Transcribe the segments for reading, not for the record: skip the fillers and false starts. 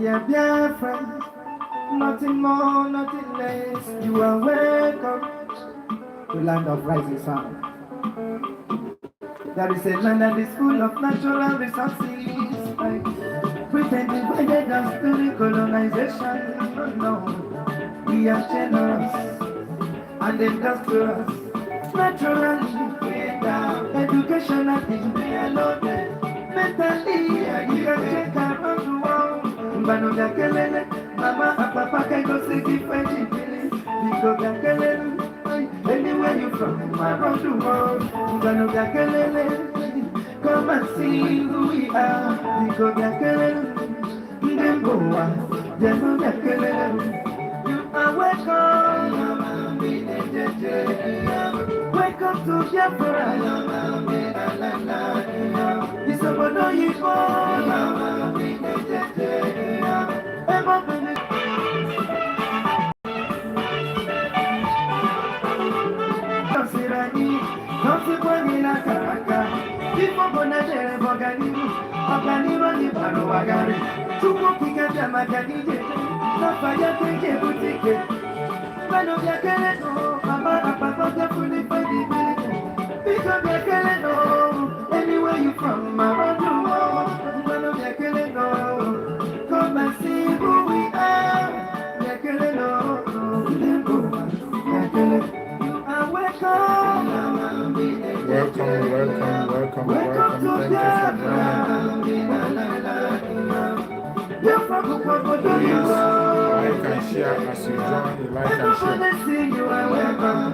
are Biafra, nothing more, nothing less. You are welcome to land of rising sun. There is a land that is full of natural resources. Britain divided us during colonization. No, we are generous and industrious. Naturally, education has been reloaded. Mentally, you can check around the world. Mbano gakelele, mama and papa can go see different feelings. Because gakelele, anywhere you from, around the world. Mbano gakelele, come and see who we are. Because gakelele, ndemboa, jeno gakelele. You are welcome. Welcome to Biafra. It's a bono you anywhere you from, around the world, come and see who we are. You are welcome. Welcome. Thank you for joining. Like and share as you join. Like and share. You are welcome.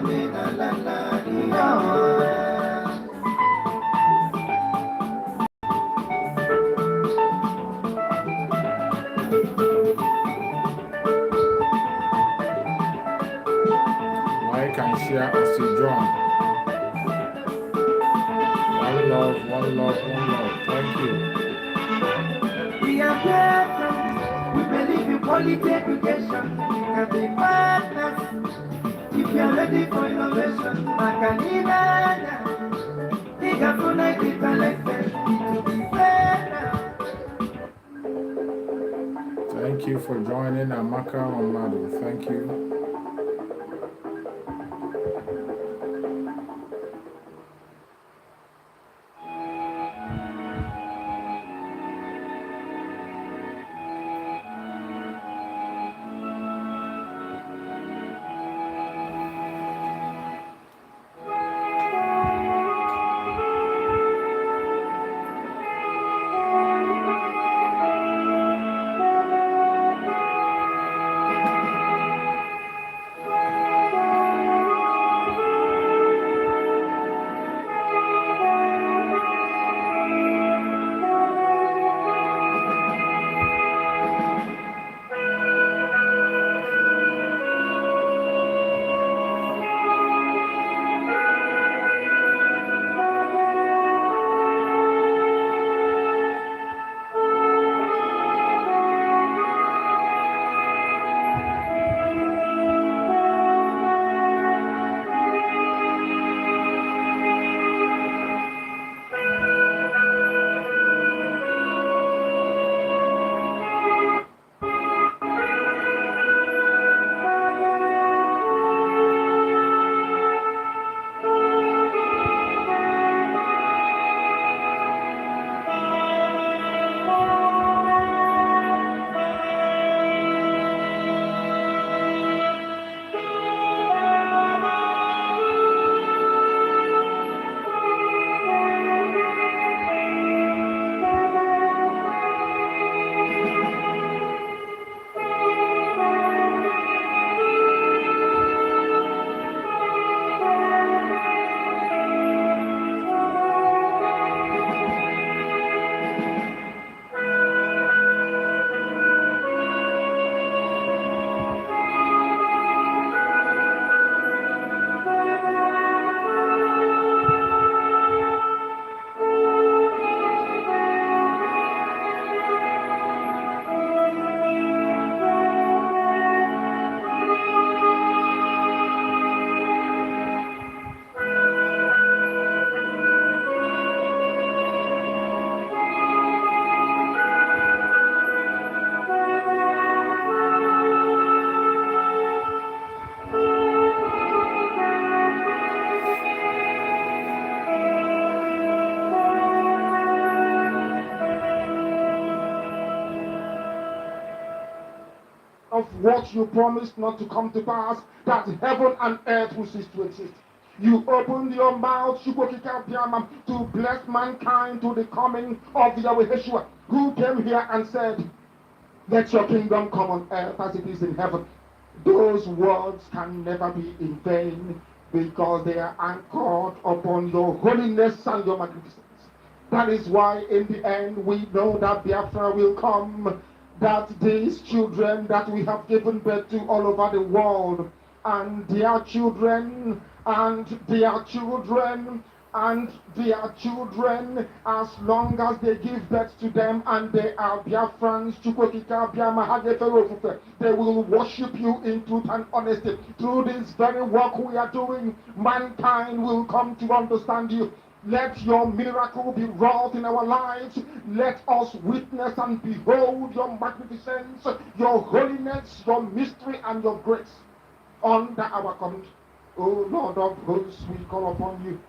Like and share as you join. One love. Thank you. We are better. We believe in quality education. We can be partners. If you are ready for innovation, Macanina, Igafuna, be collected to be better. Thank you for joining Amaka Mamadu. Thank you. what you promised not to come to pass, that heaven and earth will cease to exist. You opened your mouth to bless mankind to the coming of Yahweh Yeshua, who came here and said, let your kingdom come on earth as it is in heaven. Those words can never be in vain because they are anchored upon your holiness and your magnificence. That is why in the end we know that Biafra will come, that these children that we have given birth to all over the world, and their children, and their children, and their children, as long as they give birth to them and they are Biafrans, they will worship you in truth and honesty. Through this very work we are doing, mankind will come to understand you. Let your miracle be wrought in our lives. Let us witness and behold your magnificence, your holiness, your mystery, and your grace under our coming. O Lord of hosts, we call upon you.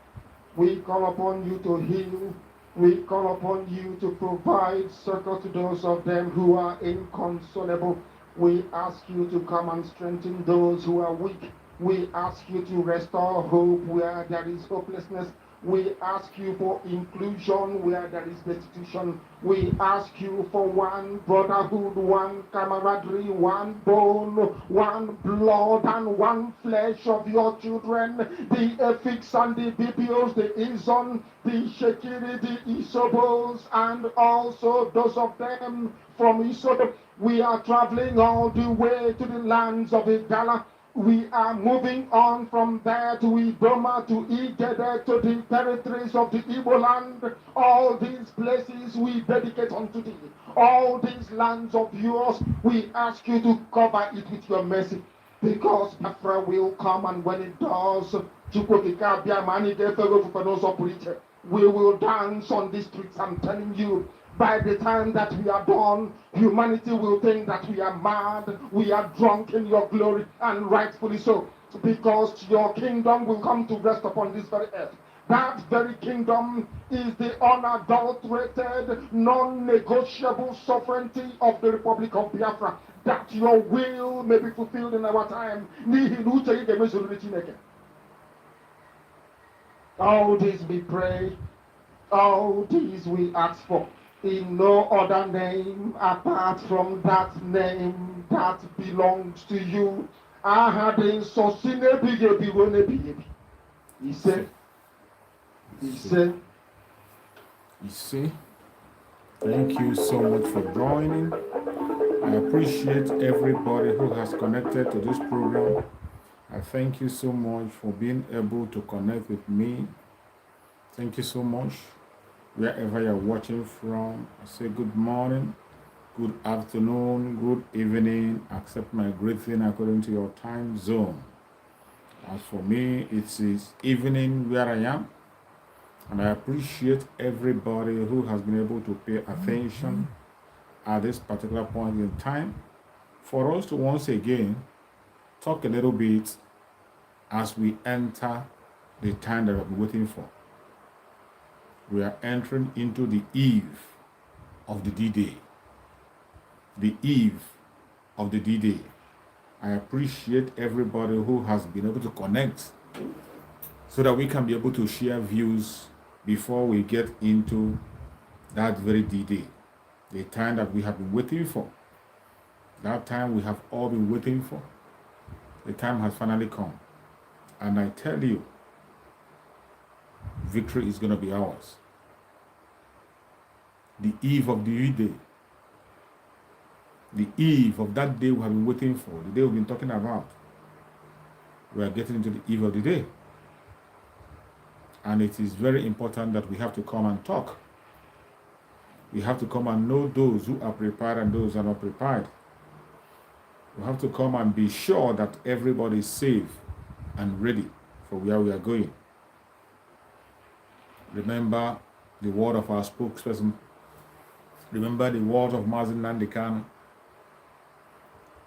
We call upon you to heal. We call upon you to provide succor to those of them who are inconsolable. We ask you to come and strengthen those who are weak. We ask you to restore hope where there is hopelessness. We ask you for inclusion where there is destitution. We ask you for one brotherhood, one camaraderie, one bone, one blood, and one flesh of your children. The Efiks and the Bibios, the Izon, the Shekiri, the Isobos, and also those of them from Isobo. We are traveling all the way to the lands of Igala. We are moving on from there to Idoma, to Igede, to the territories of the Igbo land. All these places we dedicate unto thee. All these lands of yours, we ask you to cover it with your mercy. Because Biafra will come, and when it does, we will dance on the streets. I'm telling you, by the time that we are done, humanity will think that we are mad, we are drunk in your glory, and rightfully so, because your kingdom will come to rest upon this very earth. That very kingdom is the unadulterated, non-negotiable sovereignty of the Republic of Biafra, that your will may be fulfilled in our time. All this we pray, all these we ask for, in no other name apart from that name that belongs to you. He said, thank you so much for joining. I appreciate everybody who has connected to this program. I thank you so much for being able to connect with me. Thank you so much. Wherever you're watching from, I say good morning, good afternoon, good evening. Accept my greeting according to your time zone. As for me, it is evening where I am, and I appreciate everybody who has been able to pay attention at this particular point in time for us to once again talk a little bit as we enter the time that we've been waiting for. We are entering into the eve of the D-Day. The eve of the D-Day. I appreciate everybody who has been able to connect so that we can be able to share views before we get into that very D-Day. The time that we have been waiting for. That time we have all been waiting for. The time has finally come. And I tell you, victory is going to be ours. The eve of the day. The eve of that day we have been waiting for. The day we've been talking about. We are getting into the eve of the day. And it is very important that we have to come and talk. We have to come and know those who are prepared and those who are not prepared. We have to come and be sure that everybody is safe and ready for where we are going. Remember the word of our spokesperson. Remember the word of Mazin Nandekan,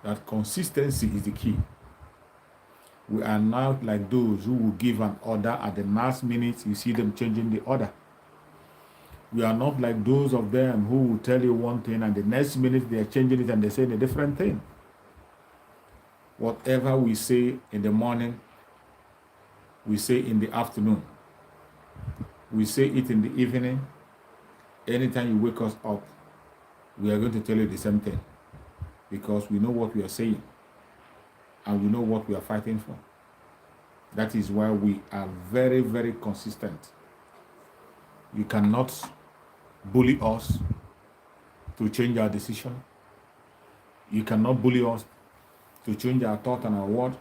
that consistency is the key. We are not like those who will give an order at the last minute, you see them changing the order. We are not like those of them who will tell you one thing and the next minute they are changing it and they say a different thing. Whatever we say in the morning, we say in the afternoon. We say it in the evening. Anytime you wake us up, we are going to tell you the same thing, because we know what we are saying and we know what we are fighting for. That is why we are very, very consistent. You cannot bully us to change our decision. You cannot bully us to change our thought and our word.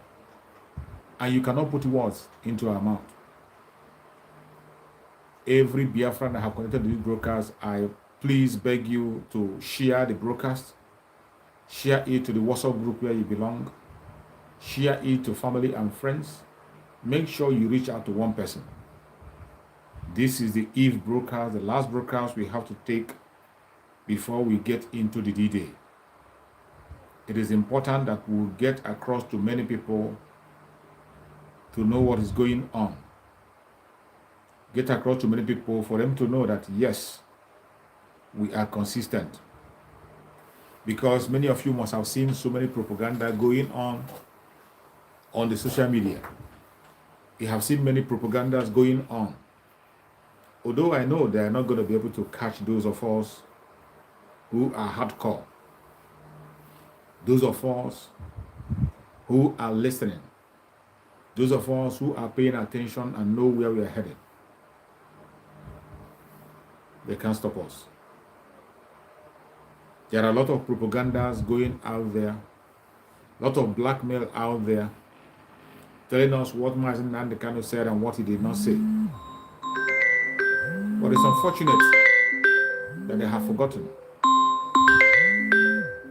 And you cannot put words into our mouth. Every Biafran that have connected to these broadcasts, I please beg you to share the broadcast. Share it to the WhatsApp group where you belong. Share it to family and friends. Make sure you reach out to one person. This is the Eve broadcast, the last broadcast we have to take before we get into the D-Day. It is important that we get across to many people to know what is going on. Get across to many people for them to know that, yes, we are consistent. Because many of you must have seen so many propaganda going on the social media. You have seen many propagandas going on. Although I know they are not going to be able to catch those of us who are hardcore, those of us who are listening, those of us who are paying attention and know where we are headed. They can't stop us. There are a lot of propagandas going out there, a lot of blackmail out there, telling us what Mazen Nandekano said and what he did not say. But it's unfortunate that they have forgotten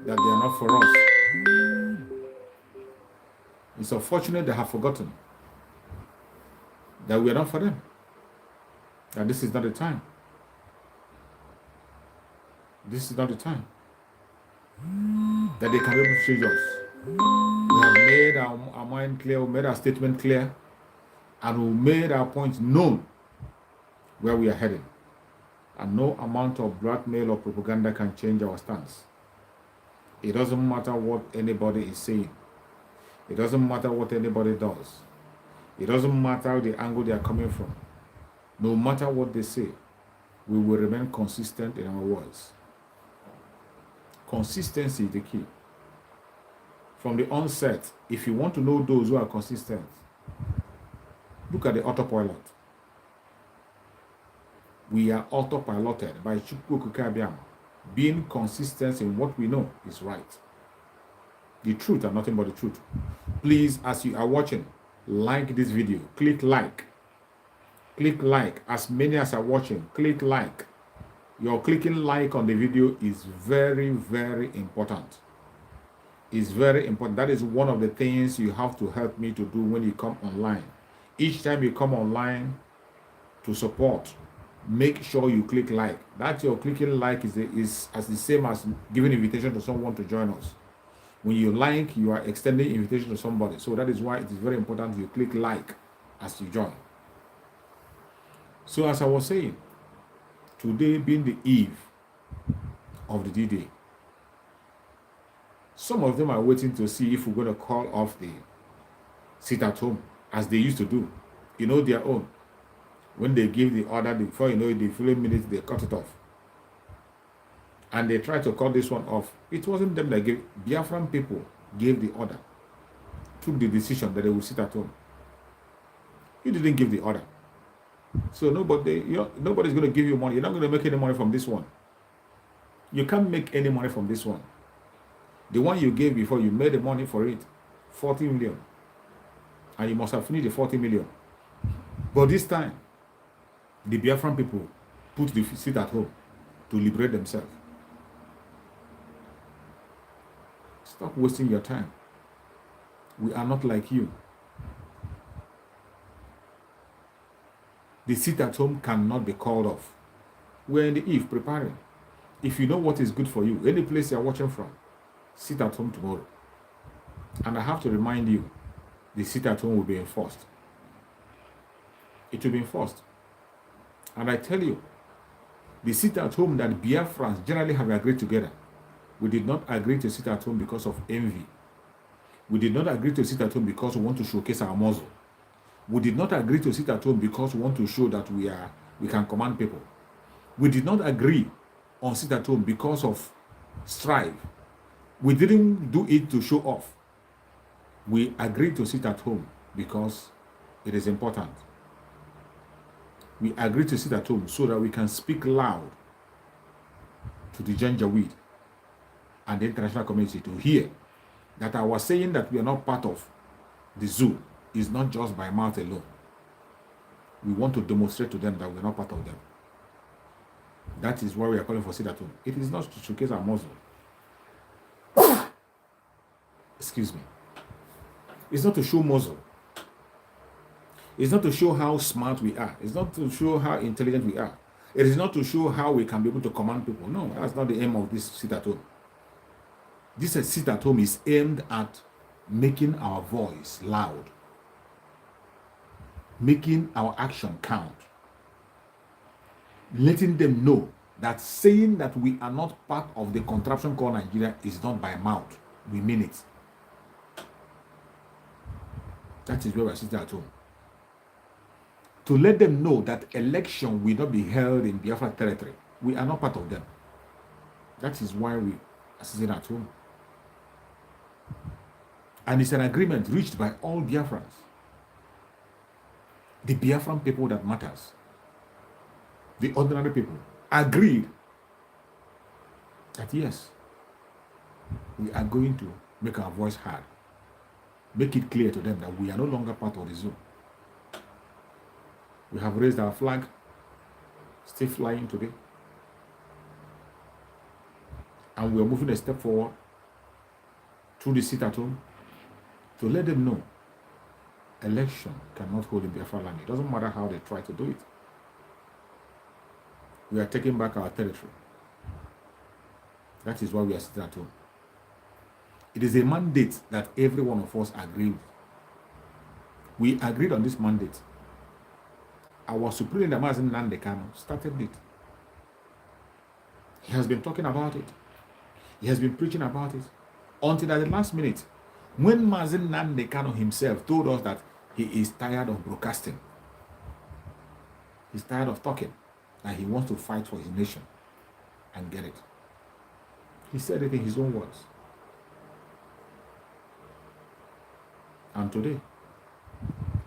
that they are not for us. It's unfortunate they have forgotten that we are not for them. That this is not the time. This is not the time that they can be able to change us. We have made our mind clear, we made our statement clear, and we made our point known where we are heading. And no amount of blackmail or propaganda can change our stance. It doesn't matter what anybody is saying. It doesn't matter what anybody does. It doesn't matter the angle they are coming from. No matter what they say, we will remain consistent in our words. Consistency is the key. From the onset, if you want to know those who are consistent, look at the autopilot. We are autopiloted by Chukwu Kabiam, being consistent in what we know is right. The truth and nothing but the truth. Please, as you are watching, like this video. Click like. Click like. As many as are watching, click like. Your clicking like on the video is very, very important. It's very important. That is one of the things you have to help me to do when you come online. Each time you come online to support, make sure you click like. That your clicking like is as the same as giving invitation to someone to join us. When you like, you are extending invitation to somebody. So that is why it is very important you click like as you join. So as I was saying, today being the eve of the D-Day, some of them are waiting to see if we're going to call off the sit at home as they used to do. You know their own. When they give the order, before you know it, the following minute they cut it off. And they tried to cut this one off. It wasn't them that gave. Biafran people gave the order, took the decision that they would sit at home. You didn't give the order. So nobody's going to give you money. You're not going to make any money from this one. You can't make any money from this one. The one you gave before, you made the money for it, 40 million. And you must have finished the 40 million. But this time, the Biafran people put the sit at home to liberate themselves. Stop wasting your time. We are not like you. The sit at home cannot be called off. We're in the eve preparing. If you know what is good for you, any place you're watching from, sit at home tomorrow. And I have to remind you, the sit at home will be enforced. It will be enforced. And I tell you, the sit at home that Biafrans generally have agreed together, we did not agree to sit at home because of envy. We did not agree to sit at home because we want to showcase our muscle. We did not agree to sit at home because we want to show that we can command people. We did not agree on sit at home because of strife. We didn't do it to show off. We agreed to sit at home because it is important. We agreed to sit at home so that we can speak loud to the Janjaweed and the international community to hear that our saying that we are not part of the zoo is not just by mouth alone. We want to demonstrate to them that we are not part of them. That is why we are calling for sit at home. It is not to showcase our muscle. Excuse me. It's not to show muscle. It's not to show how smart we are. It's not to show how intelligent we are. It is not to show how we can be able to command people. No, that's not the aim of this sit at home. This sit at home is aimed at making our voice loud, making our action count, letting them know that saying that we are not part of the contraption called Nigeria is not by mouth. We mean it. That is where we are sitting at home. To let them know that election will not be held in Biafra territory. We are not part of them. That is why we are sitting at home. And it's an agreement reached by all Biafrans. The Biafran people that matters. The ordinary people agreed that yes, we are going to make our voice heard. Make it clear to them that we are no longer part of the zoo. We have raised our flag, still flying today. And we are moving a step forward through the sit at home to let them know election cannot hold in Biafra land. It doesn't matter how they try to do it. We are taking back our territory. That is why we are sitting at home. It is a mandate that every one of us agreed. We agreed on this mandate. Our Supreme Leader Mazen Nandekano started it. He has been talking about it. He has been preaching about it. Until at the last minute, when Mazen Nandekano himself told us that he is tired of broadcasting. He's tired of talking. And he wants to fight for his nation and get it. He said it in his own words. And today,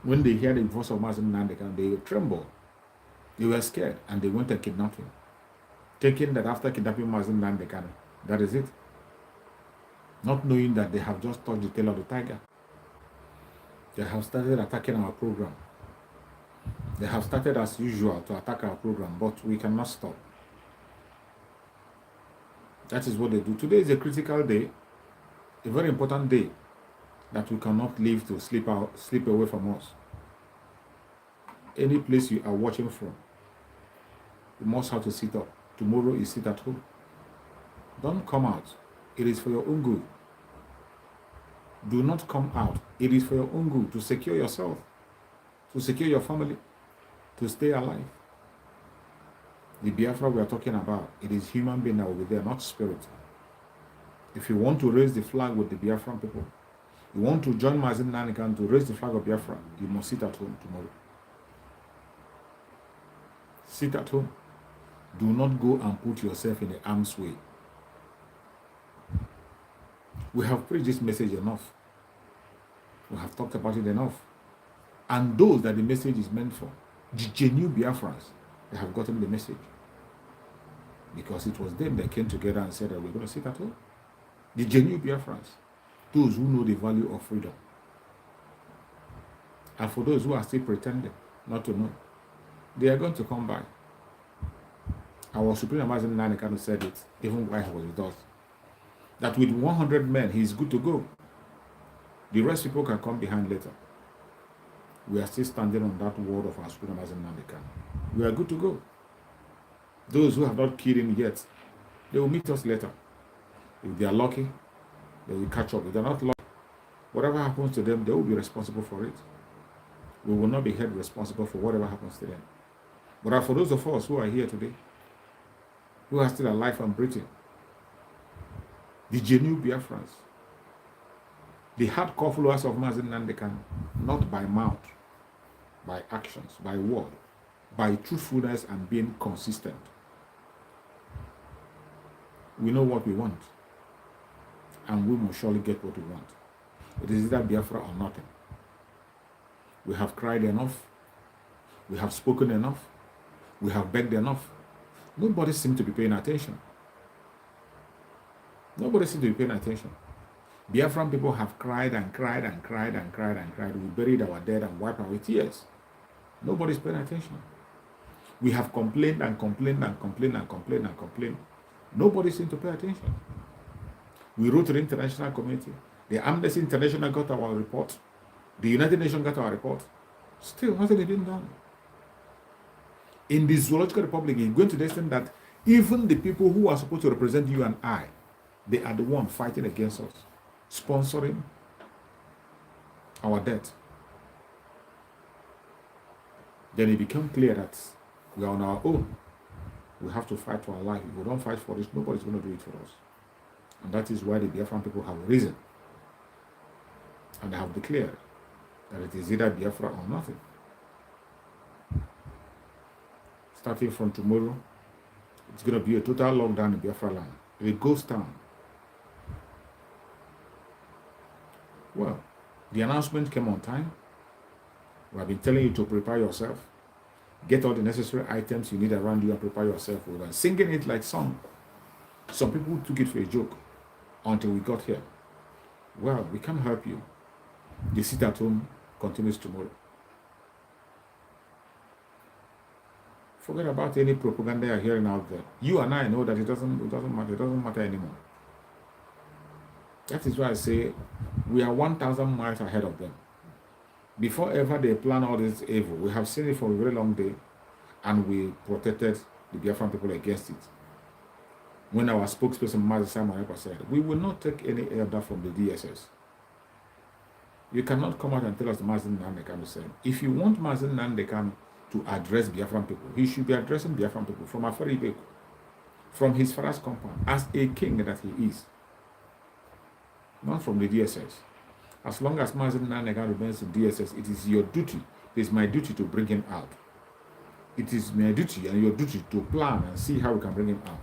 when they hear the voice of Mazen Nandekano, they tremble. They were scared and they went and kidnapped him. Thinking that after kidnapping Mazen Nandekano, that is it. Not knowing that they have just touched the tail of the tiger. They have started attacking our program. They have started as usual to attack our program, but we cannot stop. That is what they do. Today is a critical day, a very important day that we cannot leave to sleep away from us. Any place you are watching from, you must have to sit up. Tomorrow is sit at home. Don't come out. It is for your own good. Do not come out. It is for your own good, to secure yourself, to secure your family, to stay alive. The Biafra we are talking about, it is human being that will be there, not spirit. If you want to raise the flag with the Biafran people, you want to join Mazen Nandekano to raise the flag of Biafra, you must sit at home tomorrow. Sit at home. Do not go and put yourself in the arm's way. We have preached this message enough. We have talked about it enough. And those that the message is meant for, the genuine Biafrans, they have gotten the message. Because it was them that came together and said that we're going to sit at home. The genuine Biafrans, those who know the value of freedom. And for those who are still pretending not to know, they are going to come by. Our Supreme Mazen Nandekano said it, even while he was with us, that with 100 men, he is good to go. The rest people can come behind later. We are still standing on that word of our Supreme Mazen Nandekano. We are good to go. Those who have not killed him yet, they will meet us later. If they are lucky, they will catch up. If they are not lucky, whatever happens to them, they will be responsible for it. We will not be held responsible for whatever happens to them. But for those of us who are here today, who are still alive and breathing, the genuine Biafrans, The hardcore followers of Mazen Nandekan, not by mouth, by actions, by word, by truthfulness and being consistent. We know what we want, and we must surely get what we want. It is either Biafra or nothing. We have cried enough. We have spoken enough. We have begged enough. Nobody seems to be paying attention. Nobody seems to be paying attention. Biafran people have cried and cried and cried and cried and cried. We buried our dead and wiped away tears. Nobody's paying attention. We have complained and complained and complained and complained and complained. Nobody seems to pay attention. We wrote to the international community. The Amnesty International got our report. The United Nations got our report. Still, nothing is being done. In the Zoological Republic, it's going to the extent that even the people who are supposed to represent you and I, they are the ones fighting against us, sponsoring our death. Then it became clear that we are on our own. We have to fight for our life. If we don't fight for this, nobody's going to do it for us. And that is why the Biafran people have risen. And they have declared that it is either Biafra or nothing. Starting from tomorrow, it's going to be a total lockdown in Biafra land. A ghost town. Well, the announcement came on time. We have been telling you to prepare yourself. Get all the necessary items you need around you and prepare yourself with and singing it like song. Some people took it for a joke until we got here. Well, we can't help you. The sit at home continues tomorrow. Forget about any propaganda you're hearing out there. You and I know that it doesn't matter. It doesn't matter anymore. That is why I say we are 1,000 miles ahead of them. Before ever they plan all this evil, we have seen it for a very long day, and we protected the Biafran people against it. When our spokesperson, Mazi Simon Ekpa, said, we will not take any order from the DSS. You cannot come out and tell us Mazi Nandekan said. If you want Mazi Nandekan to address Biafran people, he should be addressing Biafran people from Afari Beko, from his father's compound, as a king that he is, not from the DSS. As long as Mazi Nandekan remains in DSS, it is your duty, it is my duty to bring him out. It is my duty and your duty to plan and see how we can bring him out.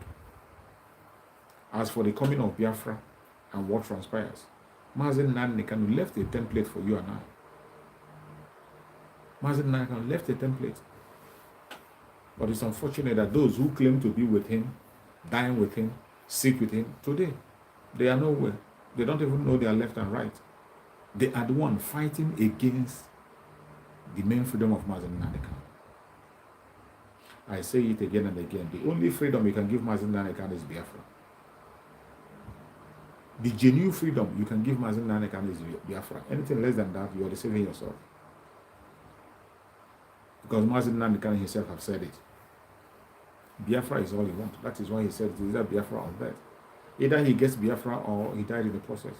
As for the coming of Biafra and what transpires, Mazi Nandekan left a template for you and I. Mazi Nandekan left a template. But it's unfortunate that those who claim to be with him, dine with him, sit with him, today, they are nowhere. They don't even know their left and right. They are the one fighting against the main freedom of Mazi Nandekan. I say it again and again. The only freedom you can give Mazi Nandekan is Biafra. The genuine freedom you can give Mazi Nandekan is Biafra. Anything less than that, you are deceiving yourself. Because Mazi Nandekan himself have said it. Biafra is all he wants. That is why he said it is either Biafra or death. Either he gets Biafra or he died in the process.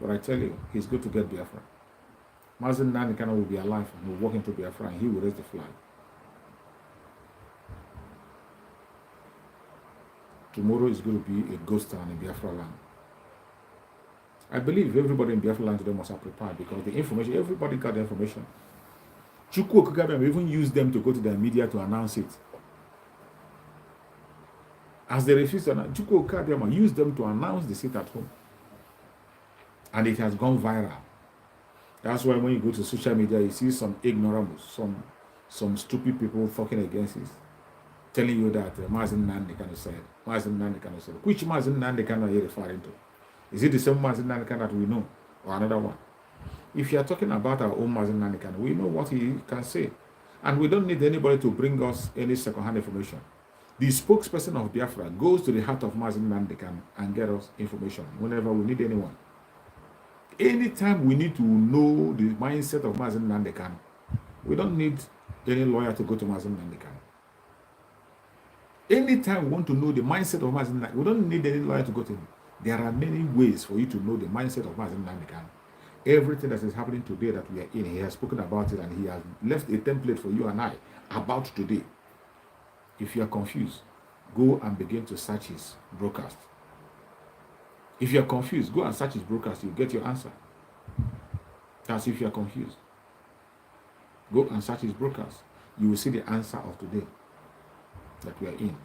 But I tell you, he's going to get Biafra. Mazi Nandekan will be alive and will walk into Biafra and he will raise the flag. Tomorrow is going to be a ghost town in Biafra land. I believe everybody in Biafra land today must have prepared because the information, everybody got the information. Chukwu Okugabem even used them to go to their media to announce it. As they refused to announce, Chukwu Okugabem used them to announce the sit at home. And it has gone viral. That's why when you go to social media, you see some ignorables, some stupid people talking against it, telling you that Mazi Nandekan said. Mazi Nandekan said. Which Mazi Nandekan are you referring to? Is it the same Mazi Nandekan that we know, or another one? If you are talking about our own Mazi Nandekan, we know what he can say, and we don't need anybody to bring us any second-hand information. The spokesperson of Biafra goes to the heart of Mazi Nandekan and get us information whenever we need anyone. Anytime we need to know the mindset of Mazi Nandekan, we don't need any lawyer to go to Mazi Nandekan. Anytime we want to know the mindset of Mazi Nandekan, we don't need any lawyer to go to him. There are many ways for you to know the mindset of Mazi Nandekan. Everything that is happening today that we are in, he has spoken about it and he has left a template for you and I about today. If you are confused, go and begin to search his broadcast. If you're confused, go and search his broadcast, you'll get your answer. That's if you're confused. Go and search his broadcast. You will see the answer of today that we are in.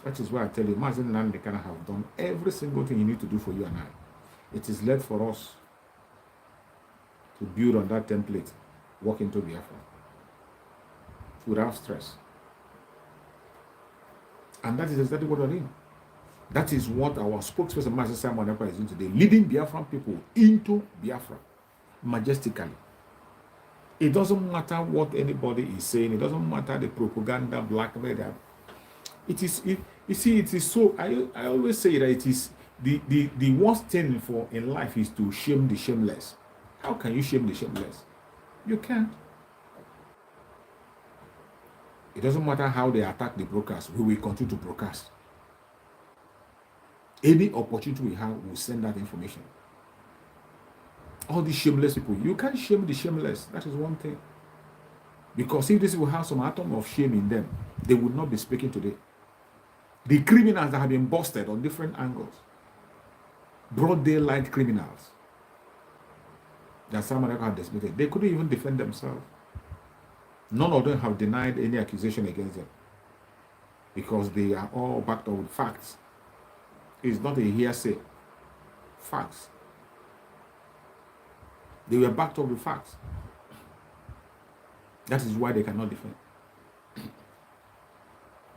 That is why I tell you, Mazen Nandekana have done every single thing you need to do for you and I. It is left for us to build on that template, walk into Biafra without stress. And that is exactly what we're doing. That is what our spokesperson, Master Simon Ekpa, is doing today, leading Biafran people into Biafra majestically. It doesn't matter what anybody is saying. It doesn't matter the propaganda, blackmail. It is so. I always say that it is the worst thing for in life is to shame the shameless. How can you shame the shameless? You can't. It doesn't matter how they attack the broadcast. We will continue to broadcast. Any opportunity we have, we'll send that information. All these shameless people, you can't shame the shameless. That is one thing. Because if this will have some atom of shame in them, they would not be speaking today. The criminals that have been busted on different angles, broad daylight criminals that some America have dismissed, they couldn't even defend themselves. None of them have denied any accusation against them because they are all backed up with facts. It's not a hearsay. Facts. They were backed up with facts. That is why they cannot defend.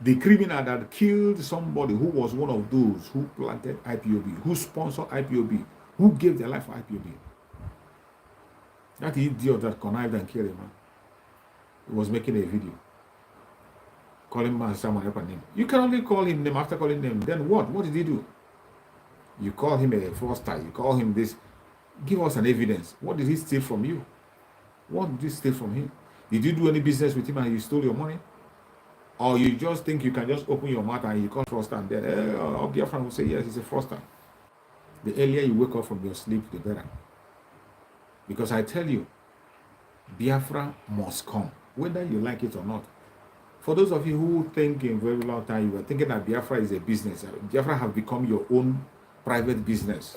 The criminal that killed somebody who was one of those who planted IPOB, who sponsored IPOB, who gave their life for IPOB. That idiot that connived and killed a man. He was making a video. Calling man someone else's name. You can only call him name after calling name. Then what? What did he do? You call him a fraudster. You call him this. Give us an evidence. What did he steal from you? What did you steal from him? Did you do any business with him and you stole your money? Or you just think you can just open your mouth and you call fraudster and then Biafra will say yes, he's a fraudster. The earlier you wake up from your sleep, the better. Because I tell you, Biafra must come, whether you like it or not. For those of you who think in very long time, you were thinking that Biafra is a business. Biafra have become your own private business.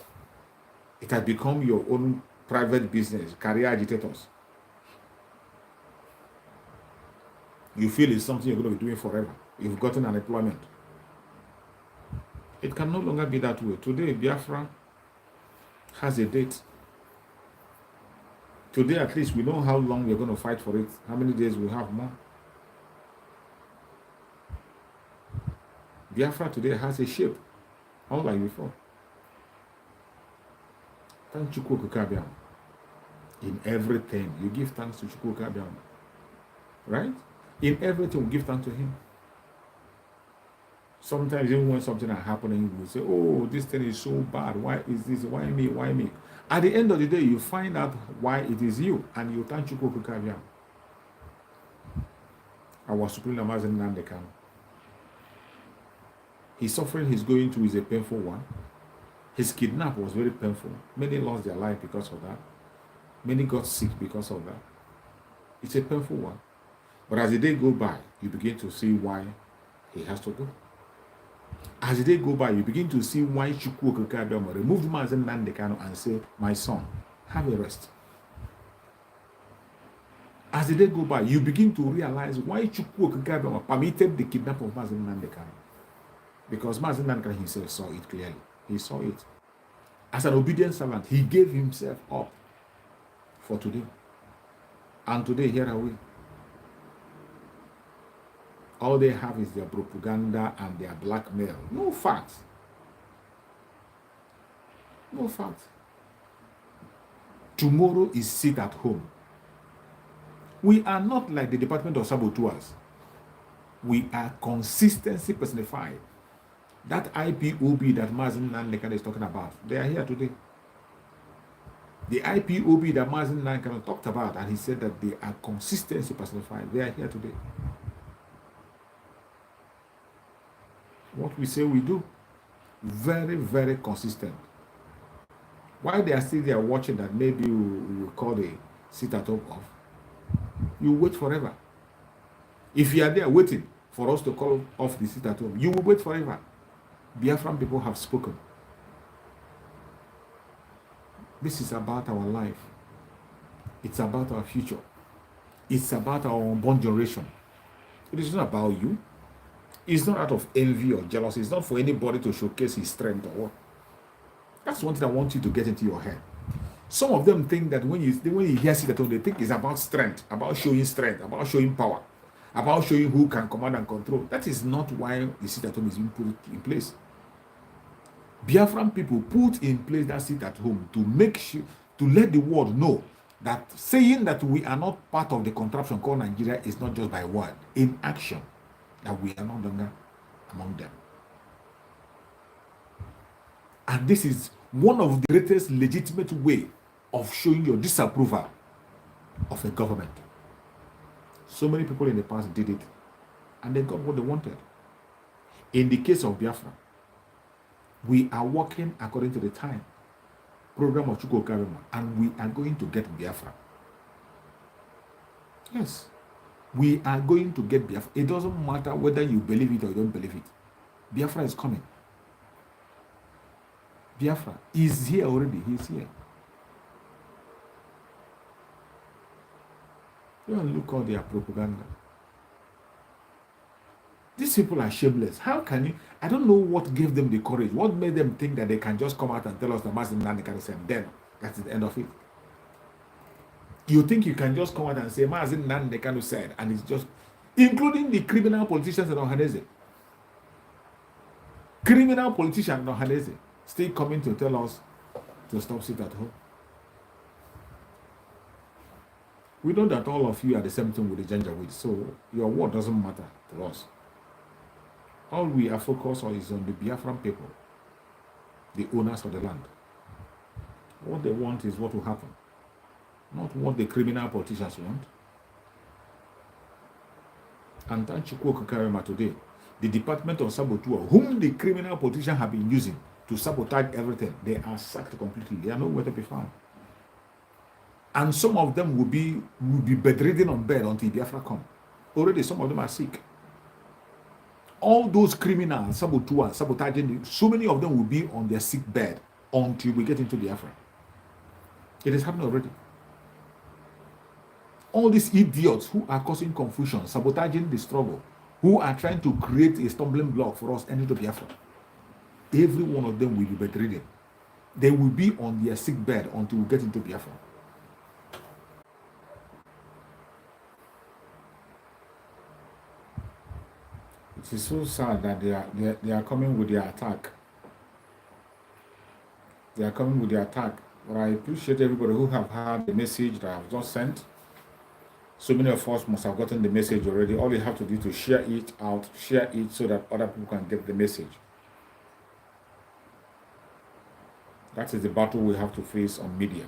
It has become your own private business, career agitators. You feel it's something you're going to be doing forever. You've gotten an employment. It can no longer be that way. Today, Biafra has a date. Today, at least, we know how long we're going to fight for it, how many days we have more. Biafra today has a shape, unlike before. Thank you, Chukwu. In everything, you give thanks to Chukwu. Right? In everything, we give thanks to him. Sometimes even when something is happening, you will say, oh, this thing is so bad. Why is this? Why me? Why me? At the end of the day, you find out why it is you, and you thank Chukwu. Our Supreme Namazen Nandekano. His suffering he's going through is a painful one. His kidnap was very painful. Many lost their life because of that. Many got sick because of that. It's a painful one. But as the day go by, you begin to see why he has to go. As the day go by, you begin to see why Chukwu Okeke removed Mazen Nandekano and say, my son, have a rest. As the day go by, you begin to realize why Chukwu Okeke permitted the kidnap of Mazen Nandekano. Because Mazen Nandekano himself saw it clearly. He saw it. As an obedient servant, he gave himself up for today. And today, here are we. All they have is their propaganda and their blackmail. No facts. No facts. Tomorrow is sit at home. We are not like the Department of Saboteurs. We are consistency personified. That IPOB that Mazen Nandekano is talking about, they are here today. The IPOB that Mazen Nandekano talked about, and he said that they are consistency personified, they are here today. What we say we do, very, very consistent. While they are still there watching that maybe we will call a sit at home off, you wait forever. If you are there waiting for us to call off the sit at home, you will wait forever. Biafran people have spoken. This is about our life. It's about our future. It's about our unborn generation. It is not about you. It's not out of envy or jealousy. It's not for anybody to showcase his strength or what. That's one thing I want you to get into your head. Some of them think that when you hear sit at home, they think it's about strength, about showing power, about showing who can command and control. That is not why the sit at home is being put in place. Biafran people put in place that sit at home to make sure, to let the world know that saying that we are not part of the contraption called Nigeria is not just by word, in action, that we are no longer among them. And this is one of the greatest legitimate way of showing your disapproval of a government. So many people in the past did it, and they got what they wanted. In the case of Biafra, we are working according to the time program of Chukwu Karima, and we are going to get Biafra. Yes, we are going to get Biafra. It doesn't matter whether you believe it or you don't believe it. Biafra is coming. Biafra is here already. He's here. You don't look at their propaganda. These people are shameless. How can you? I don't know what gave them the courage. What made them think that they can just come out and tell us the Master Nani can say, then that's the end of it. You think you can just come out and say, Master Nani can said, and it's just, including the criminal politicians in Ohanese. Criminal politicians in Ohanese still coming to tell us to stop sit at home. We know that all of you are the same thing with the Janjaweed, so your word doesn't matter to us. All we are focused on is on the Biafran people, the owners of the land. What they want is what will happen, not what the criminal politicians want. And thank Chukwu Karima today, the Department of Saboteur, whom the criminal politicians have been using to sabotage everything, they are sacked completely. They are nowhere to be found. And some of them will be bedridden on bed until Biafra come. Already some of them are sick. All those criminals, saboteurs, sabotaging, so many of them will be on their sick bed until we get into Biafra. It is happening already. All these idiots who are causing confusion, sabotaging the struggle, who are trying to create a stumbling block for us entering Biafra, every one of them will be bedridden. They will be on their sick bed until we get into Biafra. It is so sad that they are coming with their attack. They are coming with their attack. But I appreciate everybody who have had the message that I've just sent. So many of us must have gotten the message already. All you have to do is to share it out, share it so that other people can get the message. That is the battle we have to face on media.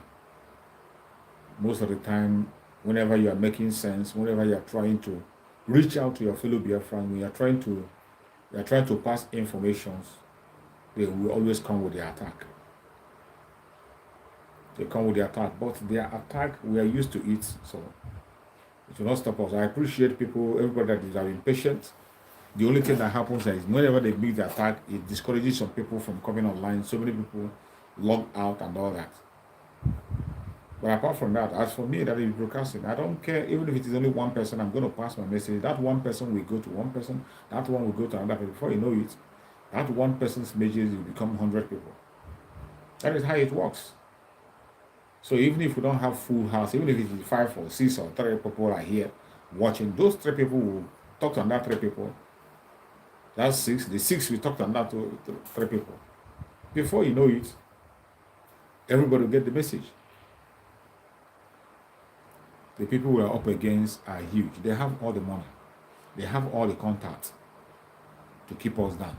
Most of the time, whenever you are making sense, whenever you are trying to reach out to your fellow Biafran, when you are trying to pass informations, they will always come with their attack. They come with the attack, but their attack, we are used to it, so it will not stop us. I appreciate people, everybody that is impatient. The only thing that happens is whenever they make the attack, it discourages some people from coming online. So many people log out and all that. But apart from that, as for me, that is broadcasting. I don't care, even if it is only one person, I'm going to pass my message. That one person will go to one person, that one will go to another person. Before you know it, that one person's message will become 100 people. That is how it works. So even if we don't have full house, even if it is 5 or 6 or 3 people are here watching, those 3 people will talk to another 3 people. That's 6. The 6 will talk to another 3 people. Before you know it, everybody will get the message. The people we are up against are huge. They have all the money. They have all the contacts to keep us down.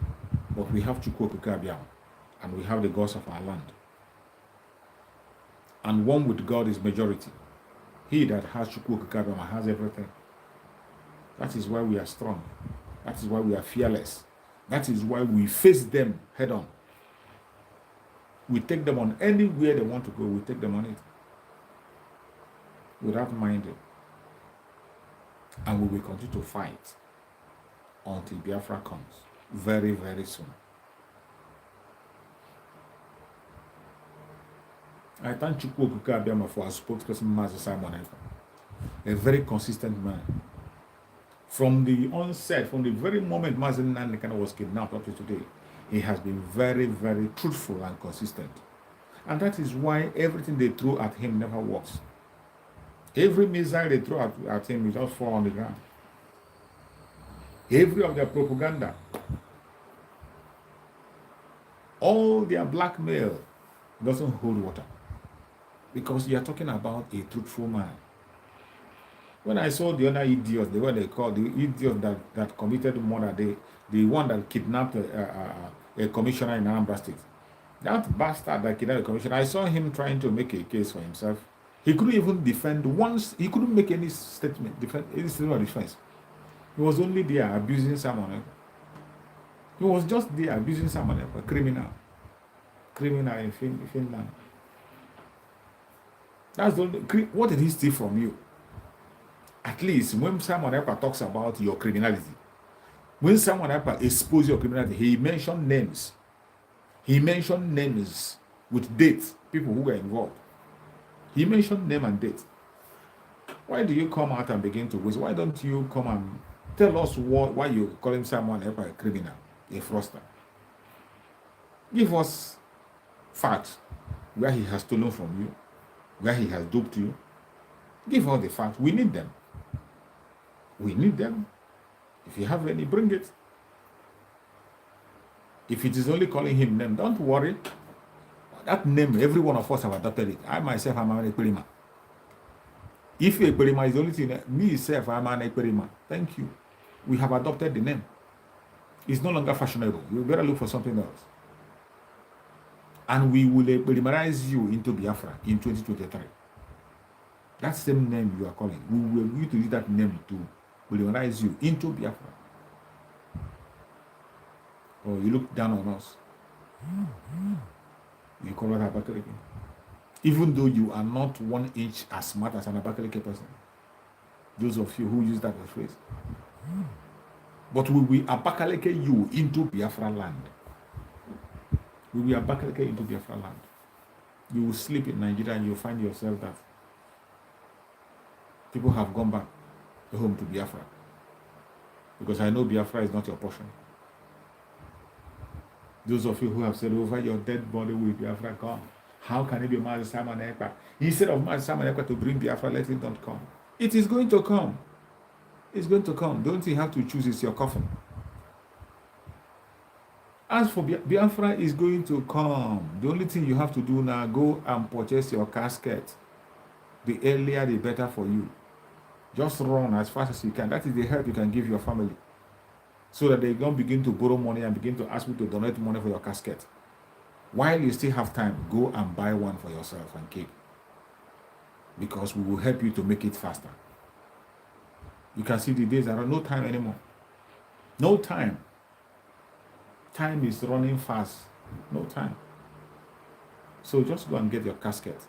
But we have Chukwu Kabiam, and we have the gods of our land. And one with God is majority. He that has Chukwu Kabiam has everything. That is why we are strong. That is why we are fearless. That is why we face them head on. We take them on anywhere they want to go. We take them on it. Without minding. And we will continue to fight until Biafra comes very, very soon. I thank Chukwu Okuka Abiyama for our spokesperson, Master Simon Ekpa, a very consistent man. From the onset, from the very moment Master Nnamdi was kidnapped up to today, he has been very, very truthful and consistent. And that is why everything they throw at him never works. Every missile they throw at him is just fall on the ground. Every of their propaganda, all their blackmail doesn't hold water. Because you are talking about a truthful man. When I saw the other idiots, the way they call the idiot that committed murder, the one that kidnapped a commissioner in Anambra State, that bastard that kidnapped a commissioner, I saw him trying to make a case for himself. He couldn't even defend once. He couldn't make any statement, any statement of defense. He was only there abusing someone. He was just there abusing someone, a criminal in Finland. That's the only, what did he steal from you? At least when someone talks about your criminality, when someone exposes your criminality, he mentioned names. He mentioned names with dates, people who were involved. He mentioned name and date. Why do you come out and begin to waste? Why don't you come and tell us why you calling someone a criminal, a fraudster? Give us facts where he has stolen from you, where he has duped you. Give us the facts. We need them. We need them. If you have any, bring it. If it is only calling him name, don't worry. That name, every one of us have adopted it. I myself am an Ekperima. If Ekperima is the only thing, me myself, I'm an Ekperima. Thank you. We have adopted the name. It's no longer fashionable. You better look for something else. And we will Ekperimarize you into Biafra in 2023. That same name you are calling, we will going to use that name to Ekperimarize you into Biafra. Or you look down on us. You call it Abakaleke. Even though you are not 1 inch as smart as an Abakaleke person. Those of you who use that as phrase. But we will Abakaleke you into Biafra land. We will Abakaleke into Biafra land. You will sleep in Nigeria and you will find yourself that people have gone back home to Biafra. Because I know Biafra is not your portion. Those of you who have said over your dead body will Biafra come. How can it be Master Simon Ekpa? Instead of Master Simon Ekpa to bring Biafra, let it not come. It is going to come. It's going to come. The only thing you have to choose is your coffin. As for Biafra is going to come. The only thing you have to do now, go and purchase your casket. The earlier, the better for you. Just run as fast as you can. That is the help you can give your family. So that they don't begin to borrow money and begin to ask you to donate money for your casket. While you still have time, go and buy one for yourself and keep. Because we will help you to make it faster. You can see the days there are no time anymore. No time. Time is running fast. No time. So just go and get your casket.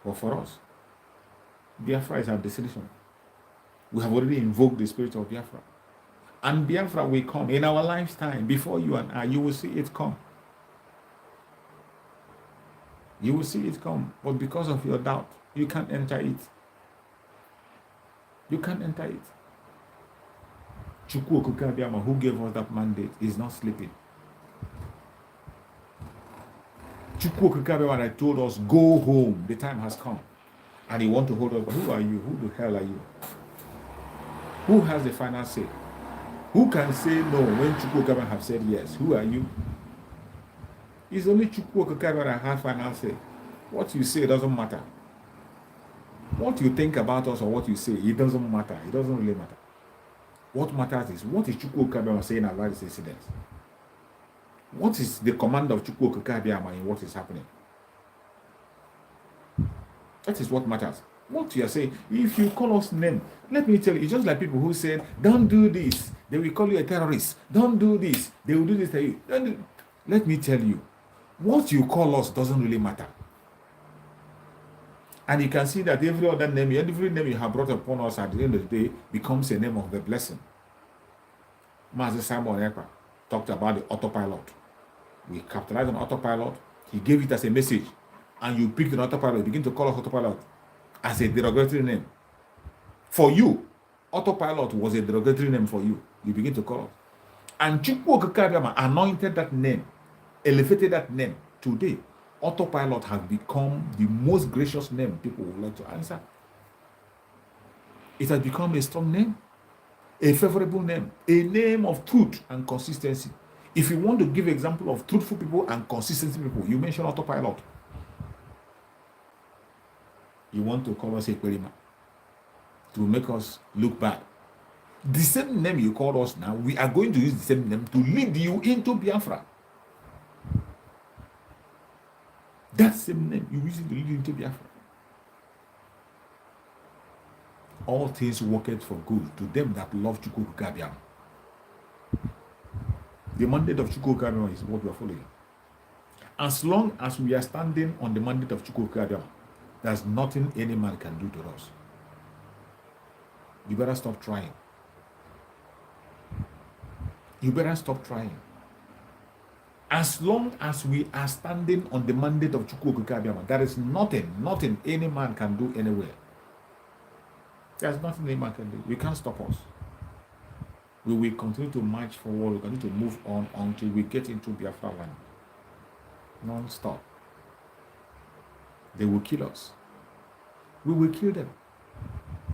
But for us, Biafra is our destination. We have already invoked the spirit of Biafra. And Biafra will come in our lifetime. Before you and I, you will see it come. You will see it come. But because of your doubt, you can't enter it. You can't enter it. Chukwu Okuka Abiyama, who gave us that mandate, is not sleeping. Chukwu Okuka Abiyama that told us, go home, the time has come. And he wants to hold us. But who are you? Who the hell are you? Who has the final say? Who can say no when Chukwu Okuka Abiyama have said yes? Who are you? It's only Chukwu Okuka Abiyama that has final say. What you say doesn't matter. What you think about us or what you say, it doesn't matter. It doesn't really matter. What matters is, what is Chukwu Okuka Abiyama saying about this incident? What is the command of Chukwu Okuka Abiyama in what is happening? That is what matters. What you are saying, if you call us name, let me tell you, it's just like people who said, don't do this, they will call you a terrorist. Don't do this, they will do this to you. Let me tell you, what you call us doesn't really matter. And you can see that every other name, every name you have brought upon us at the end of the day becomes a name of the blessing. Master Simon Ekpa talked about the autopilot. We capitalized on autopilot. He gave it as a message. and you pick the autopilot, begin to call us autopilot as a derogatory name. For you, autopilot was a derogatory name for you. You begin to call us. And Chukwu Okike anointed that name, elevated that name. Today, autopilot has become the most gracious name people would like to answer. It has become a strong name, a favorable name, a name of truth and consistency. If you want to give example of truthful people and consistency people, you mention autopilot. You want to call us a Kwerima to make us look bad. The same name you called us now, we are going to use the same name to lead you into Biafra. That same name, you use it to lead you into Biafra. All things work out for good to them that love Chukwu Okike. The mandate of Chukwu Okike is what we are following. As long as we are standing on the mandate of Chukwu Okike, there's nothing any man can do to us. You better stop trying. You better stop trying. As long as we are standing on the mandate of Chukwu Okike, there is nothing any man can do anywhere. There's nothing any man can do. You can't stop us. We will continue to march forward. We continue to move on until we get into Biafra land. Non-stop. They will kill us. We will kill them.